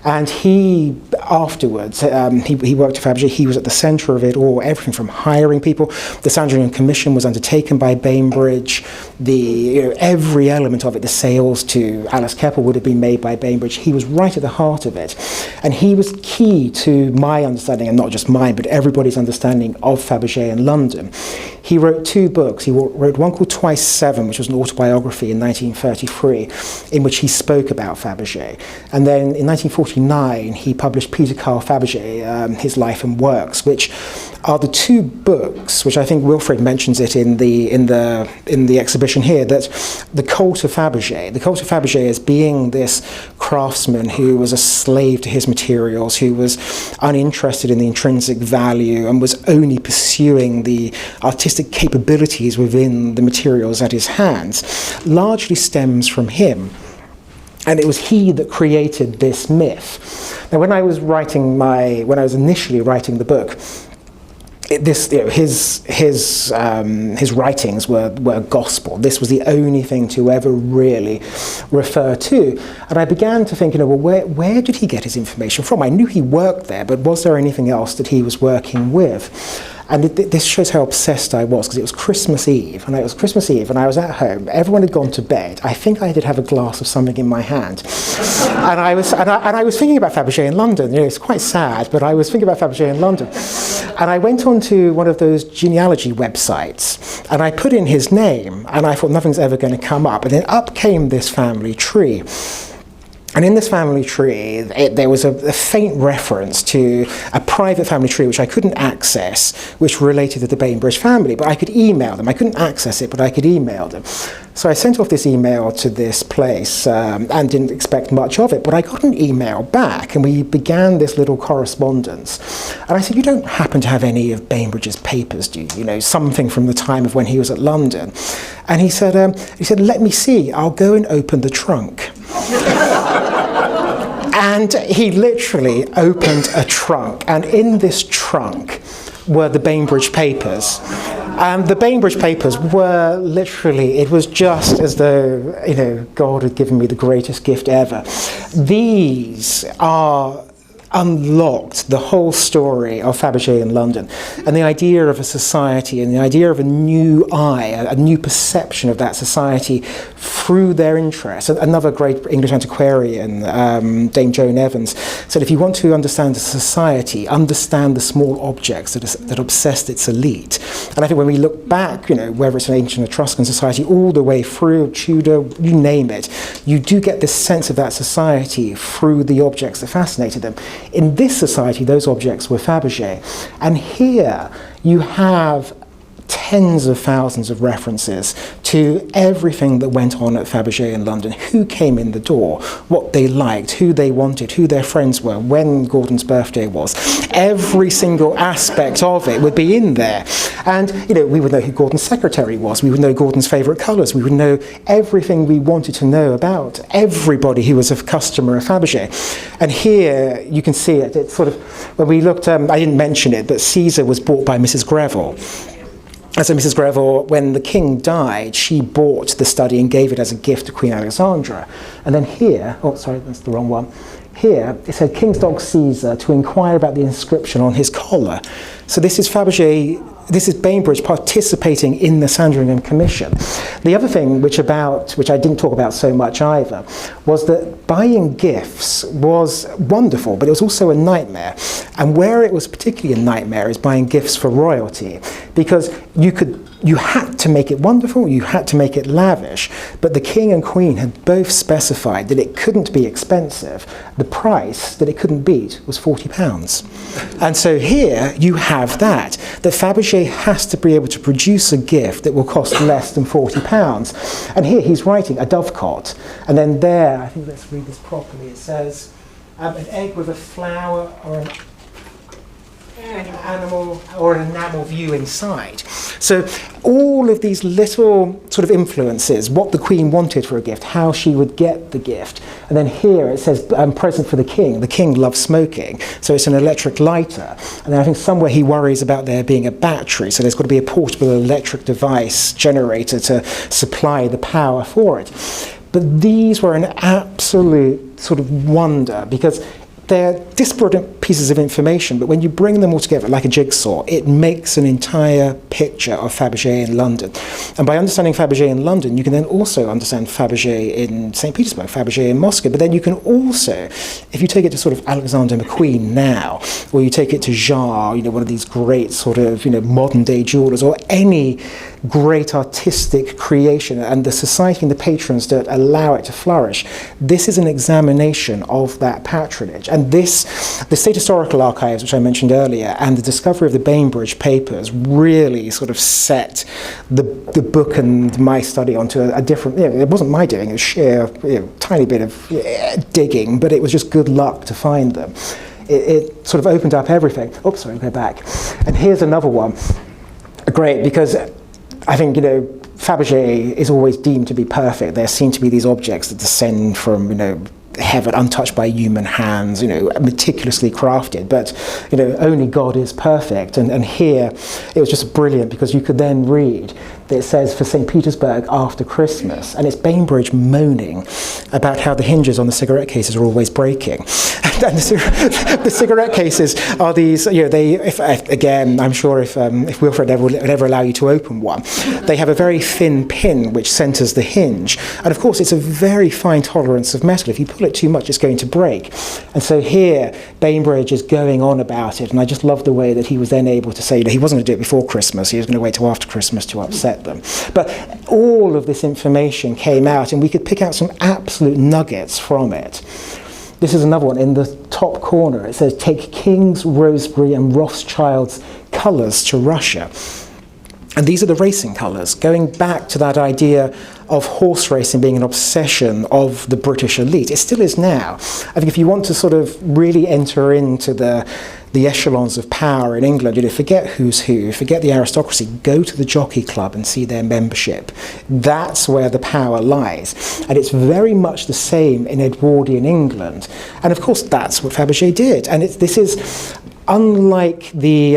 And he, afterwards, he worked at Fabergé. He was at the centre of it all, everything from hiring people. The Sandringham Commission was undertaken by Bainbridge. Every element of it, the sales to Alice Keppel would have been made by Bainbridge. He was right at the heart of it. And he was key to my understanding, and not just mine, but everybody's understanding of Fabergé in London. He wrote 2 books. He wrote one called Twice Seven, which was an autobiography in 1933, in which he spoke about Fabergé. And then in 1949, he published Peter Carl Fabergé, his life and works, which are the 2 books, which I think Wilfred mentions it in the exhibition here, that the cult of Fabergé as being this craftsman who was a slave to his materials, who was uninterested in the intrinsic value and was only pursuing the artistic capabilities within the materials at his hands, largely stems from him. And it was he that created this myth. Now, when I was initially writing the book, his writings were gospel. This was the only thing to ever really refer to. And I began to think, where did he get his information from? I knew he worked there, but was there anything else that he was working with? And this shows how obsessed I was, because it was Christmas Eve, and I was at home. Everyone had gone to bed. I think I did have a glass of something in my hand, and I was thinking about Fabergé in London. It's quite sad, but I was thinking about Fabergé in London, and I went onto one of those genealogy websites, and I put in his name, and I thought nothing's ever going to come up, and then up came this family tree. And in this family tree, there was a faint reference to a private family tree which I couldn't access, which related to the Bainbridge family, but I could email them. I couldn't access it, but I could email them. So I sent off this email to this place and didn't expect much of it, but I got an email back and we began this little correspondence. And I said, you don't happen to have any of Bainbridge's papers, do you? You know, something from the time of when he was at London. And he said, let me see, I'll go and open the trunk. And he literally opened a trunk, and in this trunk were the Bainbridge papers. The Bainbridge papers were literally, it was just as though, you know, God had given me the greatest gift ever. These are unlocked the whole story of Fabergé in London, and the idea of a society and the idea of a new eye, a new perception of that society through their interests. Another great English antiquarian, Dame Joan Evans, said if you want to understand a society, understand the small objects that obsessed its elite. And I think when we look back, you know, whether it's an ancient Etruscan society all the way through Tudor, you name it, you do get this sense of that society through the objects that fascinated them. In this society, those objects were Fabergé. And here you have tens of thousands of references to everything that went on at Fabergé in London, who came in the door, what they liked, who they wanted, who their friends were, when Gordon's birthday was. Every single aspect of it would be in there. And, you know, we would know who Gordon's secretary was, we would know Gordon's favourite colours, we would know everything we wanted to know about everybody who was a customer of Fabergé. And here you can see it, it's sort of, when we looked, I didn't mention it, but Caesar was bought by Mrs. Greville. And so Mrs. Greville, when the king died, she bought the study and gave it as a gift to Queen Alexandra. And then here, oh, sorry, that's the wrong one. Here, it said, King's dog Caesar to inquire about the inscription on his collar. So this is Fabergé, this is Bainbridge participating in the Sandringham Commission. The other thing which I didn't talk about so much either, was that buying gifts was wonderful, but it was also a nightmare. And where it was particularly a nightmare is buying gifts for royalty, because you had to make it wonderful, you had to make it lavish, but the king and queen had both specified that it couldn't be expensive. The price that it couldn't beat was £40. And so here you have that Fabergé has to be able to produce a gift that will cost less than £40. And here he's writing a dovecot, and then there, I think let's read this properly, it says, an egg with a flower or an animal or an enamel view inside. So all of these little sort of influences, what the queen wanted for a gift, how she would get the gift. And then here it says, present for the king. The king loves smoking, so it's an electric lighter. And then I think somewhere he worries about there being a battery, so there's got to be a portable electric device generator to supply the power for it. But these were an absolute sort of wonder, because they're disparate pieces of information, but when you bring them all together like a jigsaw, it makes an entire picture of Fabergé in London. And by understanding Fabergé in London, you can then also understand Fabergé in St. Petersburg, Fabergé in Moscow, but then you can also, if you take it to sort of Alexander McQueen now, or you take it to Jarre, you know, one of these great sort of, you know, modern day jewelers, or any great artistic creation, and the society and the patrons that allow it to flourish, this is an examination of that patronage. And the State Historical Archives, which I mentioned earlier, and the discovery of the Bainbridge papers really sort of set the book and my study onto a different, you know, it wasn't my doing, it was sheer, you know, tiny bit of digging, but it was just good luck to find them. It sort of opened up everything. Oops, sorry, I'll go back. And here's another one. Great, because I think, you know, Fabergé is always deemed to be perfect. There seem to be these objects that descend from, you know, heaven, untouched by human hands, you know, meticulously crafted, but, you know, only God is perfect. And here it was just brilliant, because you could then read that it says for St. Petersburg after Christmas, and it's Bainbridge moaning about how the hinges on the cigarette cases are always breaking. And the cigarette cases are these, again, I'm sure if Wilfred would ever allow you to open one, they have a very thin pin which centers the hinge. And of course, it's a very fine tolerance of metal. If you pull it too much, it's going to break. And so here, Bainbridge is going on about it. And I just love the way that he was then able to say that he wasn't going to do it before Christmas. He was going to wait till after Christmas to upset them. But all of this information came out, and we could pick out some absolute nuggets from it. This is another one. In the top corner, it says, take King's, Rosebery and Rothschild's colours to Russia. And these are the racing colours, going back to that idea of horse racing being an obsession of the British elite. It still is now. I think if you want to sort of really enter into the echelons of power in England, forget who's who, forget the aristocracy, go to the Jockey Club and see their membership. That's where the power lies. And it's very much the same in Edwardian England. And of course, that's what Fabergé did. And this is unlike the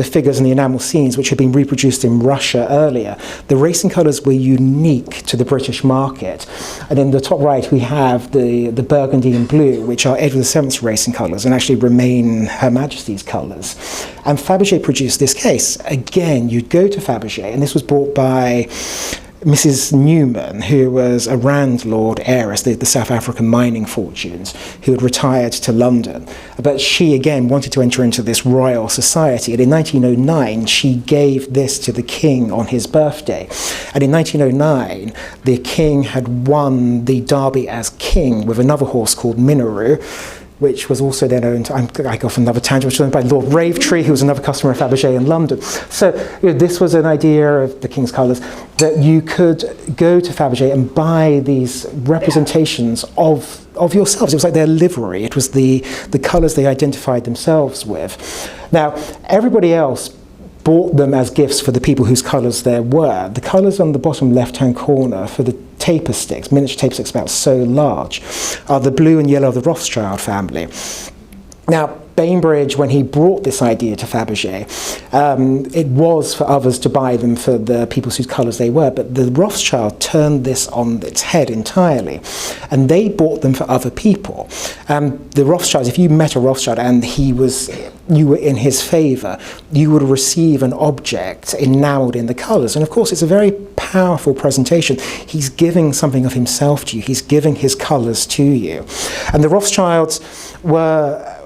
figures in the enamel scenes, which had been reproduced in Russia earlier. The racing colours were unique to the British market. And in the top right, we have the burgundy and blue, which are Edward VII's racing colours and actually remain Her Majesty's colours. And Fabergé produced this case. Again, you'd go to Fabergé, and this was bought by Mrs. Newman, who was a landlord heiress, the South African mining fortunes, who had retired to London. But she, again, wanted to enter into this royal society. And in 1909, she gave this to the king on his birthday. And in 1909, the king had won the Derby as king with another horse called Minoru, which was also then owned, I go off another tangent, which was owned by Lord Ravetree, who was another customer of Fabergé in London. So this was an idea of the King's colours, that you could go to Fabergé and buy these representations of yourselves. It was like their livery. It was the colours they identified themselves with. Now, everybody else bought them as gifts for the people whose colours there were. The colours on the bottom left-hand corner for the taper sticks, miniature taper sticks about so large, are the blue and yellow of the Rothschild family. Now, Bainbridge, when he brought this idea to Fabergé, it was for others to buy them for the people whose colours they were, but the Rothschild turned this on its head entirely, and they bought them for other people. The Rothschilds, if you met a Rothschild and you were in his favour, you would receive an object enamelled in the colours. And of course, it's a very powerful presentation. He's giving something of himself to you. He's giving his colours to you. And the Rothschilds were...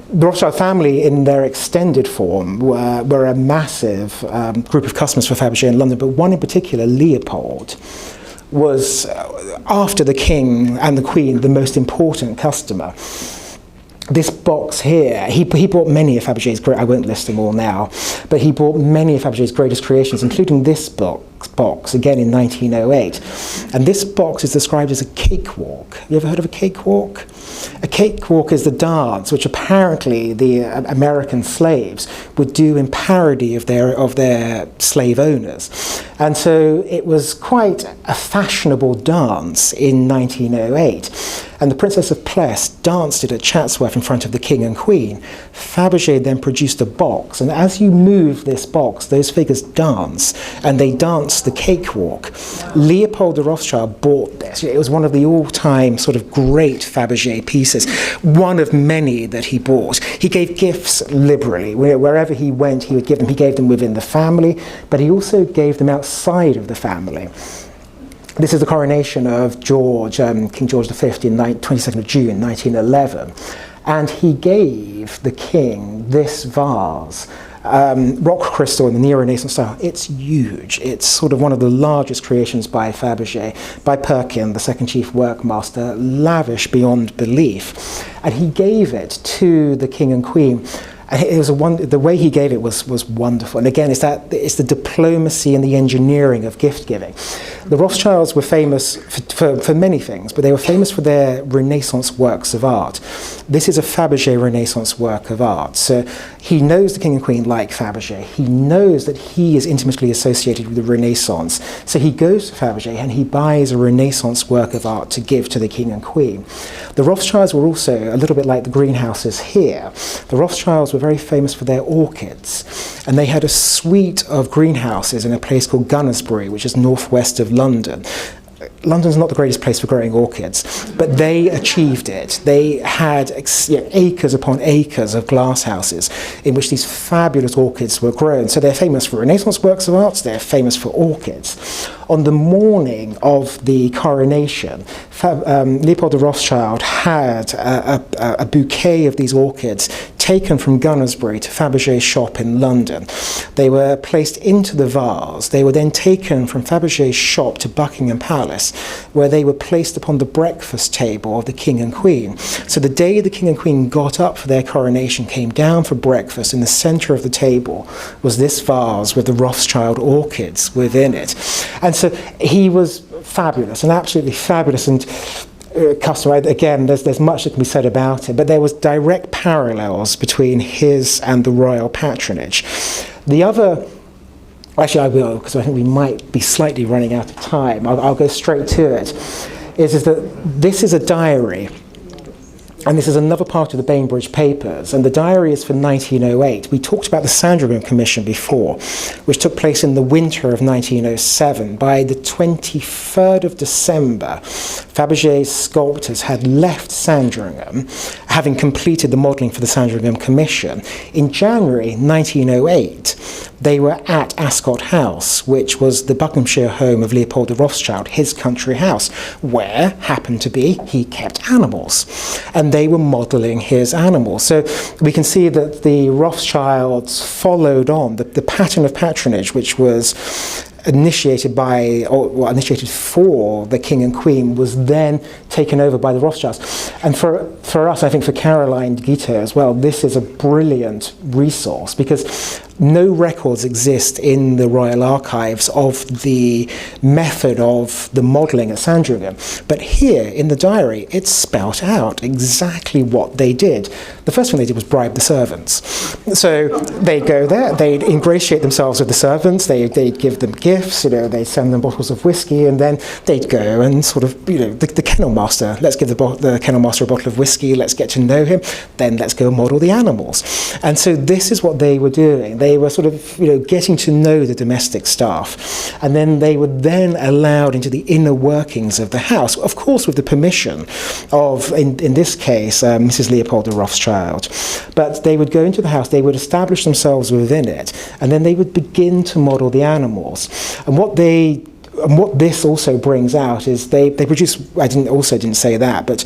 The Rothschild family, in their extended form, were a massive group of customers for Fabergé in London, but one in particular, Leopold, was, after the King and the Queen, the most important customer. This box here, he bought many of Fabergé's great, I won't list them all now, but he bought many of Fabergé's greatest creations, including this box, again in 1908. And this box is described as a cakewalk. Have you ever heard of a cakewalk? A cakewalk is the dance which apparently the American slaves would do in parody of their slave owners. And so it was quite a fashionable dance in 1908. And the Princess of Pless danced it at Chatsworth in front of the King and Queen. Fabergé then produced a box, and as you move this box, those figures dance, and they dance the cakewalk. Leopold de Rothschild bought this. It was one of the all-time sort of great Fabergé pieces, one of many that he bought. He gave gifts liberally. Wherever he went, he would give them. He gave them within the family, but he also gave them outside of the family. This is the coronation of George, King George V, in 22nd of June, 1911. And he gave the king this vase, rock crystal in the Neo-Renaissance style. It's huge. It's sort of one of the largest creations by Fabergé, by Perkin, the second chief workmaster, lavish beyond belief. And he gave it to the king and queen. It was the way he gave it was wonderful. And again, it's the diplomacy and the engineering of gift giving. The Rothschilds were famous for many things, but they were famous for their Renaissance works of art. This is a Fabergé Renaissance work of art. So he knows the King and Queen like Fabergé. He knows that he is intimately associated with the Renaissance. So he goes to Fabergé and he buys a Renaissance work of art to give to the King and Queen. The Rothschilds were also a little bit like the greenhouses here. The Rothschilds were very famous for their orchids, and they had a suite of greenhouses in a place called Gunnersbury, which is northwest of London. London's not the greatest place for growing orchids, but they achieved it. They had acres upon acres of glasshouses in which these fabulous orchids were grown. So they're famous for Renaissance works of art, they're famous for orchids. On the morning of the coronation, Leopold of Rothschild had a bouquet of these orchids taken from Gunnersbury to Fabergé's shop in London. They were placed into the vase. They were then taken from Fabergé's shop to Buckingham Palace, where they were placed upon the breakfast table of the King and Queen. So the day the King and Queen got up for their coronation, came down for breakfast, in the centre of the table was this vase with the Rothschild orchids within it. And so he was fabulous, and absolutely fabulous, and customer. Again, there's much that can be said about it, but there was direct parallels between his and the royal patronage. The other, actually I will, because I think we might be slightly running out of time. I'll go straight to it. Is that this is a diary, and this is another part of the Bainbridge papers, and the diary is for 1908. We talked about the Sandringham Commission before, which took place in the winter of 1907. By the 23rd of December, Fabergé's sculptors had left Sandringham, having completed the modelling for the Sandringham Commission. In January 1908, they were at Ascot House, which was the Buckinghamshire home of Leopold of Rothschild, his country house, where, happened to be, he kept animals. And they were modelling his animals. So we can see that the Rothschilds followed on the pattern of patronage, which was initiated by, or initiated for the King and Queen, was then taken over by the Rothschilds. And for us, I think for Caroline Guiteau as well, this is a brilliant resource, because no records exist in the Royal Archives of the method of the modelling at Sandringham. But here in the diary, it's spelt out exactly what they did. The first thing they did was bribe the servants. So they'd go there, they'd ingratiate themselves with the servants, they'd give them gifts, they'd send them bottles of whiskey, and then they'd go and sort of, the kennel master, let's give the kennel master a bottle of whiskey, let's get to know him, then let's go model the animals. And so this is what they were doing. They were sort of, getting to know the domestic staff, and then they were then allowed into the inner workings of the house, of course with the permission of, in this case, Mrs. Leopold of Rothschild. But they would go into the house, they would establish themselves within it, and then they would begin to model the animals. And what this also brings out is they produce, I didn't say that, but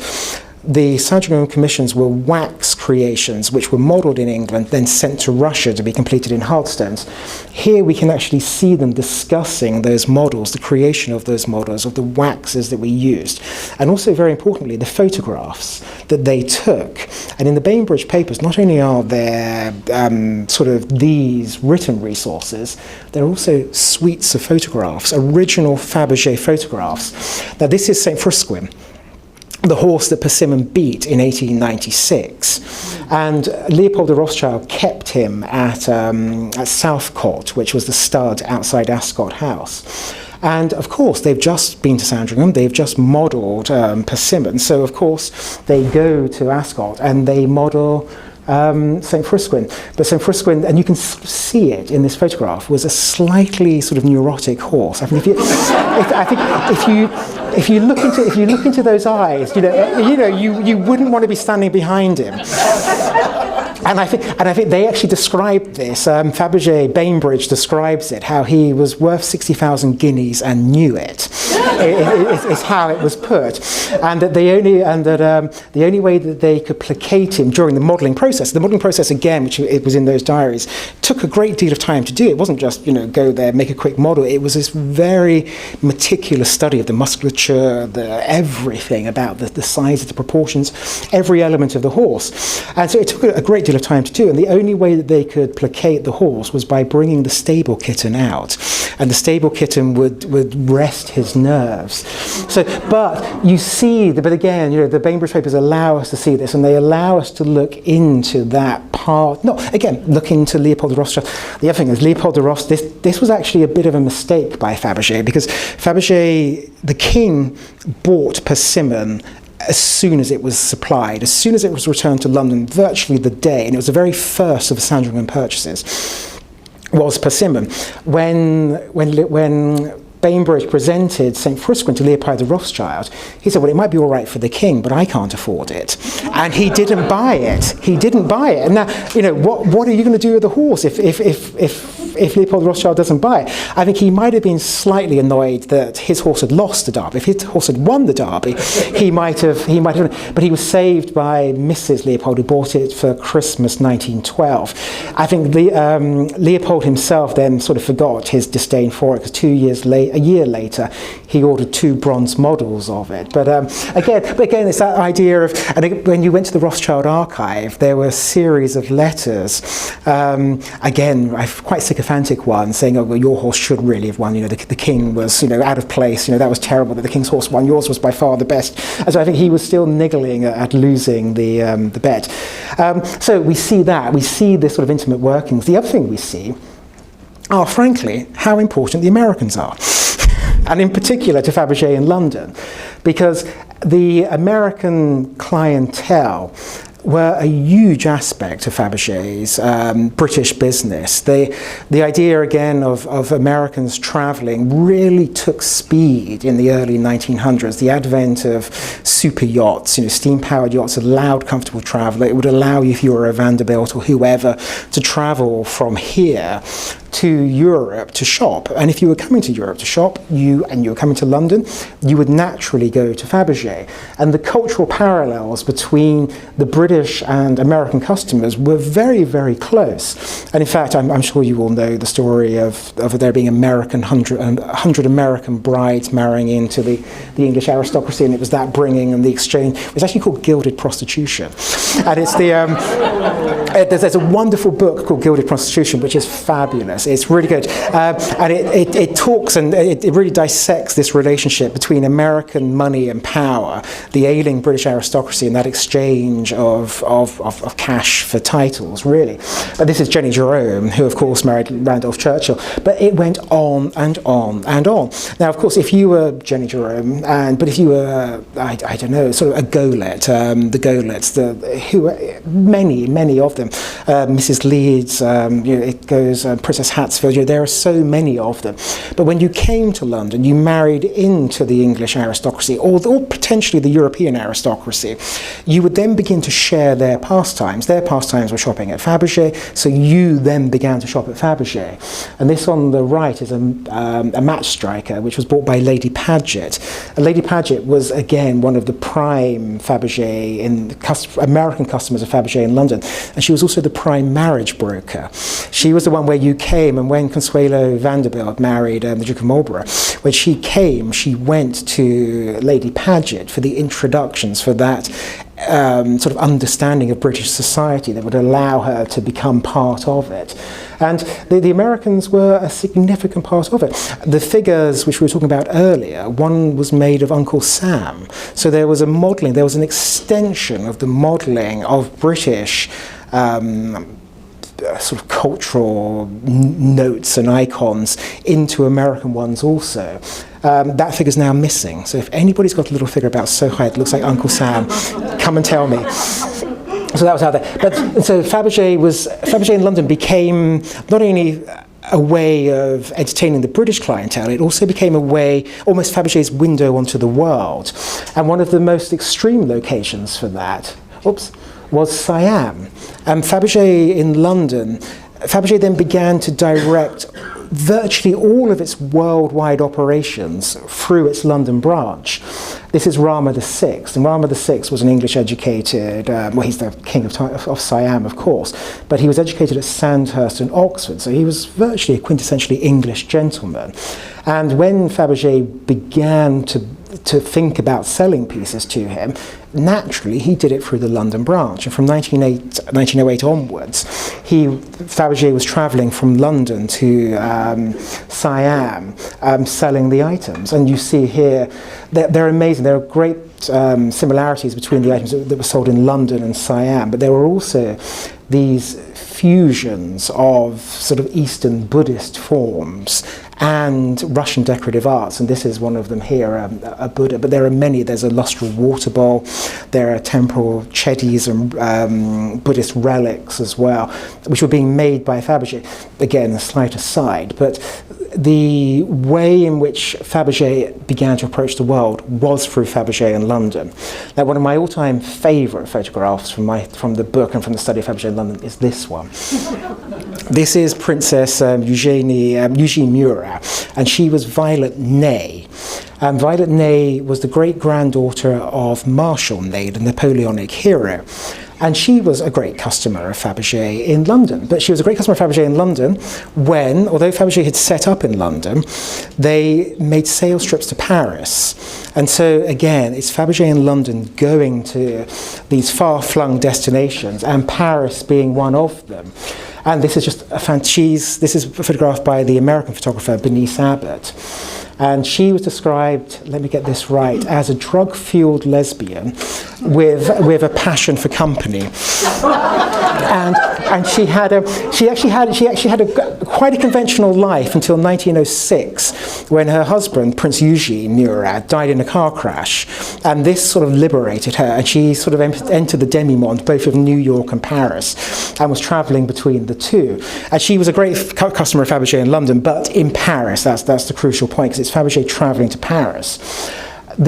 the Sandringham Commissions were wax creations which were modelled in England, then sent to Russia to be completed in Hardstones. Here we can actually see them discussing those models, the creation of those models, of the waxes that we used. And also, very importantly, the photographs that they took. And in the Bainbridge papers, not only are there sort of these written resources, there are also suites of photographs, original Fabergé photographs. Now this is St. Frusquin, the horse that Persimmon beat in 1896. And Leopold of Rothschild kept him at Southcote, which was the stud outside Ascot House. And of course, they've just been to Sandringham, they've just modelled Persimmon. So of course, they go to Ascot and they model St. Frusquin. But St. Frusquin, and you can see it in this photograph, was a slightly sort of neurotic horse. I think if you look into those eyes, you wouldn't want to be standing behind him. And I think they actually described this. Fabergé, Bainbridge describes it, how he was worth 60,000 guineas and knew it. Is how it was put, and that the only way that they could placate him during the modelling process again, which it was in those diaries, took a great deal of time to do. It wasn't just go there, make a quick model. It was this very meticulous study of the musculature, everything about the size, the proportions, every element of the horse, and so it took a great deal of time to do. And the only way that they could placate the horse was by bringing the stable kitten out, and the stable kitten would rest his nerves. So, but you see, but again, the Bainbridge papers allow us to see this, and they allow us to look into that part. No, again, look into Leopold of Rothschild. The other thing is, Leopold of Rothschild, this was actually a bit of a mistake by Fabergé, because Fabergé, the king, bought Persimmon as soon as it was supplied, as soon as it was returned to London, virtually the day, and it was the very first of the Sandringham purchases, was Persimmon. When Bainbridge presented St. Frusquin to Leopold of Rothschild, he said, well, it might be all right for the king, but I can't afford it. And he didn't buy it. He didn't buy it. And now, what are you going to do with the horse if Leopold of Rothschild doesn't buy it? I think he might have been slightly annoyed that his horse had lost the Derby. If his horse had won the Derby, he might have, but he was saved by Mrs. Leopold, who bought it for Christmas 1912. I think Leopold himself then sort of forgot his disdain for it, because a year later, he ordered 2 bronze models of it. But again, it's that idea of, and when you went to the Rothschild archive, there were a series of letters, again, quite sycophantic ones, saying, oh, well, your horse should really have won, the king was, out of place, that was terrible that the king's horse won, yours was by far the best. And so I think he was still niggling at losing the bet. So we see this sort of intimate workings. The other thing we see are, frankly, how important the Americans are. And in particular to Fabergé in London, because the American clientele were a huge aspect of Fabergé's British business. The idea, again, of Americans travelling really took speed in the early 1900s. The advent of super yachts, steam-powered yachts, allowed comfortable travel. It would allow you, if you were a Vanderbilt or whoever, to travel from here to Europe to shop. And if you were coming to Europe to shop, you were coming to London, you would naturally go to Fabergé. And the cultural parallels between the British and American customers were very, very close. And in fact, I'm sure you all know the story of there being 100 American brides marrying into the English aristocracy, and it was that bringing and the exchange. It was actually called gilded prostitution. And it's there's a wonderful book called Gilded Prostitution, which is fabulous. It's really good. And it talks and it really dissects this relationship between American money and power, the ailing British aristocracy, and that exchange of cash for titles, really. But this is Jenny Jerome, who, of course, married Randolph Churchill. But it went on and on and on. Now, of course, if you were Jenny Jerome, but if you were, I don't know, sort of a Golet, the Golets, many of them, Mrs. Leeds, it goes, Princess Hatsfield, there are so many of them. But when you came to London, you married into the English aristocracy, or potentially the European aristocracy. You would then begin to share their pastimes. Their pastimes were shopping at Fabergé, so you then began to shop at Fabergé. And this on the right is a match striker, which was bought by Lady Paget. And Lady Paget was, again, one of the prime Fabergé American customers of Fabergé in London. And she was also the prime marriage broker. She was the one where you came, and when Consuelo Vanderbilt married the Duke of Marlborough, when she came, she went to Lady Paget for the introductions, for that sort of understanding of British society that would allow her to become part of it. And the Americans were a significant part of it. The figures which we were talking about earlier, one was made of Uncle Sam. So there was an extension of the modelling of British sort of cultural notes and icons into American ones also. That figure's now missing. So if anybody's got a little figure about so high it looks like Uncle Sam, come and tell me. So that was out there. But so Fabergé in London became not only a way of entertaining the British clientele, it also became a way, almost Fabergé's window onto the world. And one of the most extreme locations for that, was Siam. And Fabergé in London, Fabergé then began to direct virtually all of its worldwide operations through its London branch. This is Rama VI, and Rama VI was an English-educated, he's the king of Siam, of course, but he was educated at Sandhurst and Oxford, so he was virtually a quintessentially English gentleman. And when Fabergé began to think about selling pieces to him, naturally he did it through the London branch. And from 1908 onwards, Fabergé was travelling from London to Siam, selling the items. And you see here, they're amazing. There are great similarities between the items that were sold in London and Siam, but there were also these fusions of sort of Eastern Buddhist forms and Russian decorative arts, and this is one of them here, a Buddha, but there are many. There's a lustral water bowl, there are temporal chedis and Buddhist relics as well, which were being made by Fabergé. Again, a slight aside, but the way in which Fabergé began to approach the world was through Fabergé in London. Now, one of my all-time favourite photographs from the book and from the study of Fabergé in London is this one. This is Princess Eugenie Murat, and she was Violet Ney. Violet Ney was the great-granddaughter of Marshal Ney, the Napoleonic hero. And she was a great customer of Fabergé in London. But she was a great customer of Fabergé in London when, although Fabergé had set up in London, they made sales trips to Paris. And so, again, it's Fabergé in London going to these far-flung destinations, and Paris being one of them. And this is just this is photographed by the American photographer Bernice Abbott. And she was described, let me get this right, as a drug-fueled lesbian with a passion for company. And she actually had quite a conventional life until 1906, when her husband, Prince Eugene Murat, died in a car crash. And this sort of liberated her, and she sort of entered the demi-monde, both of New York and Paris, and was travelling between the two. And she was a great customer of Fabergé in London, but in Paris, that's the crucial point, because it's Fabergé travelling to Paris. Now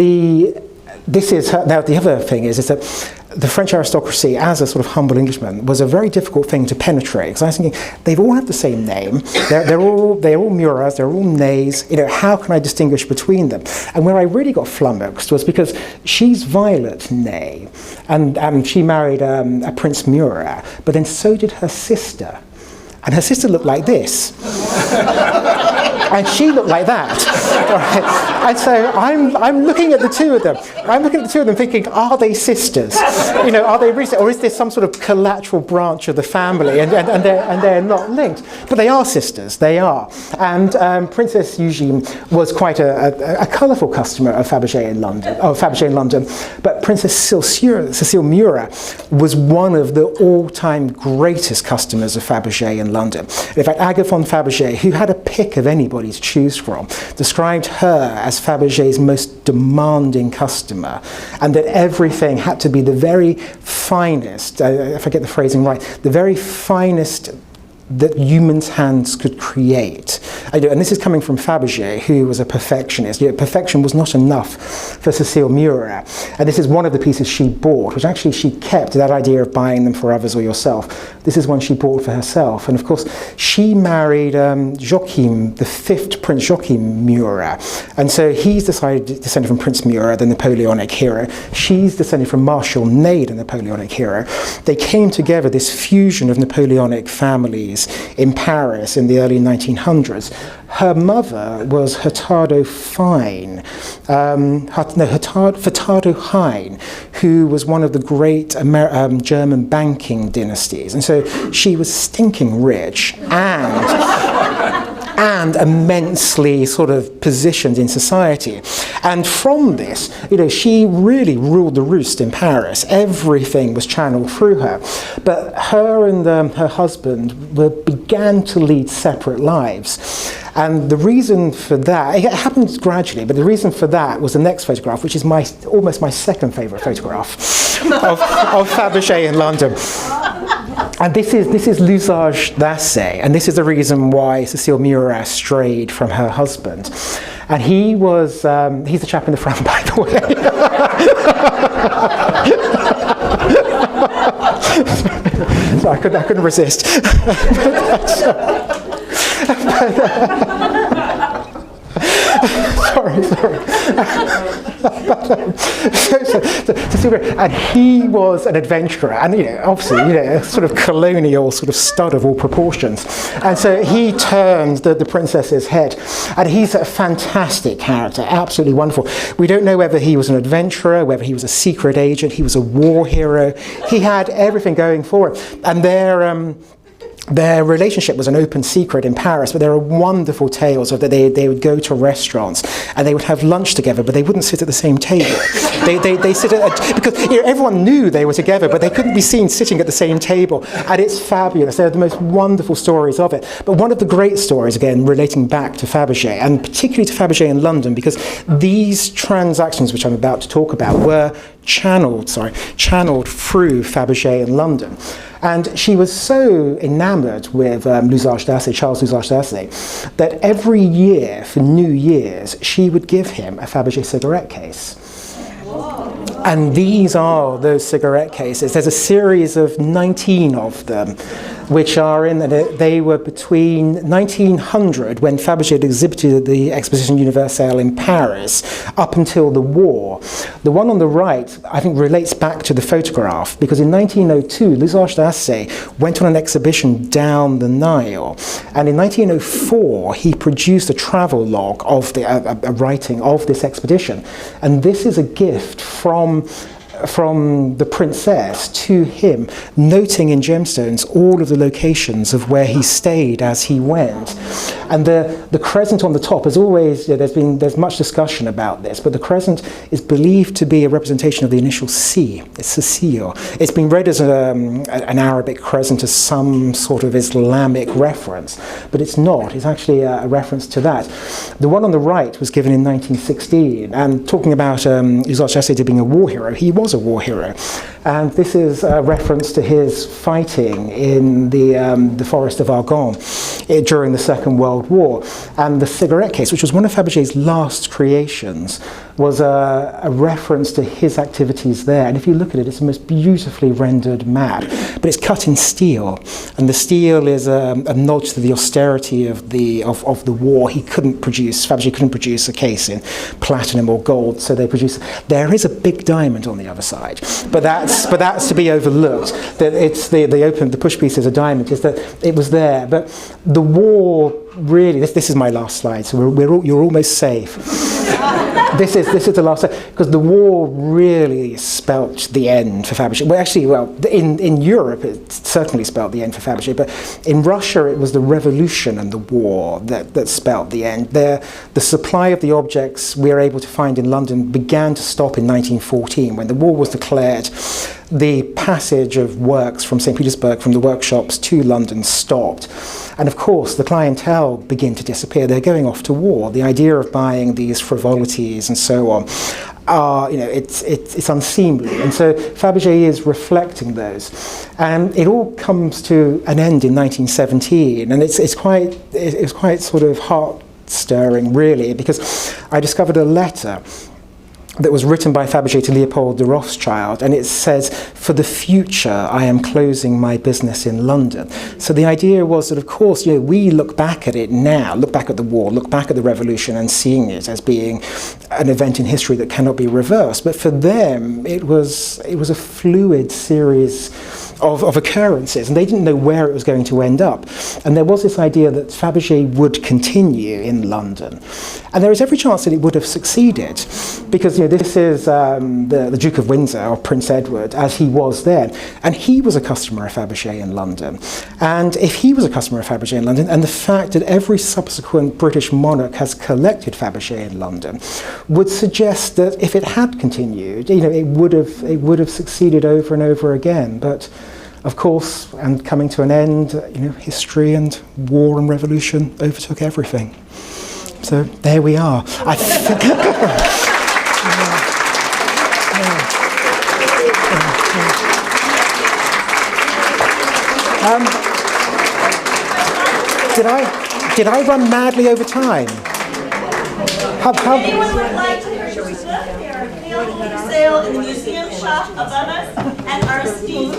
the other thing is that the French aristocracy, as a sort of humble Englishman, was a very difficult thing to penetrate. Because I was thinking, they all have the same name. They're all Murats. They're all Neys. How can I distinguish between them? And where I really got flummoxed was because she's Violet Ney, and she married a Prince Murat, but then so did her sister, and her sister looked like this. And she looked like that. Right? And so I'm looking at the two of them. I'm looking at the two of them thinking, are they sisters? Are they really, or is this some sort of collateral branch of the family, and they're not linked? But they are sisters. They are. And Princess Eugenie was quite a colourful customer of Fabergé in London. But Princess Cecile Murat was one of the all-time greatest customers of Fabergé in London. In fact, Agathon Fabergé, who had a pick of anybody to choose from, described her as Fabergé's most demanding customer, and that everything had to be the very finest, if I get the phrasing right, the very finest that humans' hands could create. And this is coming from Fabergé, who was a perfectionist. Perfection was not enough for Cecile Murat. And this is one of the pieces she bought, which actually she kept, that idea of buying them for others or yourself. This is one she bought for herself. And of course, she married Joachim, the fifth Prince Joachim Murat. And so he's descended from Prince Murat, the Napoleonic hero. She's descended from Marshal Ney, the Napoleonic hero. They came together, this fusion of Napoleonic families in Paris in the early 1900s. Her mother was Hurtado Hein, who was one of the great German banking dynasties. And so she was stinking rich and immensely sort of positioned in society. And from this, she really ruled the roost in Paris. Everything was channeled through her. But her and her husband began to lead separate lives. And the reason for that, it happened gradually, but the reason for that was the next photograph, which is almost my second favourite photograph of Fabergé in London. And this is l'usage d'assez, and this is the reason why Cecile Murat strayed from her husband. And he was, he's the chap in the front, by the way. So I couldn't resist. Sorry. And he was an adventurer, and obviously, a sort of colonial sort of stud of all proportions. And so he turned the princess's head, and he's a fantastic character, absolutely wonderful. We don't know whether he was an adventurer, whether he was a secret agent, he was a war hero. He had everything going for him, and Their relationship was an open secret in Paris, but there are wonderful tales of that they would go to restaurants and they would have lunch together, but they wouldn't sit at the same table. They sit because everyone knew they were together, but they couldn't be seen sitting at the same table. And it's fabulous. They're the most wonderful stories of it. But one of the great stories, again, relating back to Fabergé, and particularly to Fabergé in London, because these transactions, which I'm about to talk about, were channeled through Fabergé in London. And she was so enamoured with L'Usage d'Assez, Charles L'Usage d'Assez, that every year for New Year's she would give him a Fabergé cigarette case. And these are those cigarette cases. There's a series of 19 of them, which are in, they were between 1900, when Fabergé had exhibited at the Exposition Universelle in Paris, up until the war. The one on the right, I think, relates back to the photograph, because in 1902, L'Usage d'Assez went on an exhibition down the Nile, and in 1904, he produced a travel log of a writing of this expedition, and this is a gift from the princess to him, noting in gemstones all of the locations of where he stayed as he went. And the crescent on the top is always, there's much discussion about this, but the crescent is believed to be a representation of the initial C. It's Cecile. It's been read as an Arabic crescent, as some sort of Islamic reference, but it's not. It's actually a reference to that. The one on the right was given in 1916, and talking about L'Usage d'Assez being a war hero, he was a war hero, and this is a reference to his fighting in the forest of Argonne during the Second World War. And the cigarette case, which was one of Fabergé's last creations, was a reference to his activities there. And if you look at it, it's the most beautifully rendered map, but it's cut in steel, and the steel is a nod to the austerity of the war. Fabergé couldn't produce a case in platinum or gold, so they produced. There is a big diamond on the other side, but that's to be overlooked. That it's the push piece is a diamond. Is that it was there, but the war really. This is my last slide, so you're almost safe. This is the last, because the war really spelt the end for Fabergé. In Europe it certainly spelt the end for Fabergé, but in Russia it was the revolution and the war that spelt the end. The supply of the objects we're able to find in London began to stop in 1914 when the war was declared. The passage of works from St. Petersburg, from the workshops to London, stopped. And of course, the clientele begin to disappear. They're going off to war. The idea of buying these frivolities and so on, it's unseemly. And so Fabergé is reflecting those. And it all comes to an end in 1917. And it's quite sort of heart-stirring, really, because I discovered a letter that was written by Fabergé to Leopold de Rothschild, and it says, "For the future, I am closing my business in London." So the idea was that, of course, we look back at it now, look back at the war, look back at the revolution, and seeing it as being an event in history that cannot be reversed. But for them, it was a fluid series of occurrences, and they didn't know where it was going to end up. And there was this idea that Fabergé would continue in London, and there is every chance that it would have succeeded, because this is the Duke of Windsor, or Prince Edward, as he was then, and he was a customer of Fabergé in London. And if he was a customer of Fabergé in London, and the fact that every subsequent British monarch has collected Fabergé in London would suggest that if it had continued, it would have succeeded over and over again. But of course, and coming to an end, history and war and revolution overtook everything. So there we are. Did I run madly over time? Anyone would like to purchase a book, they are available for sale in the museum shop above us, and our esteemed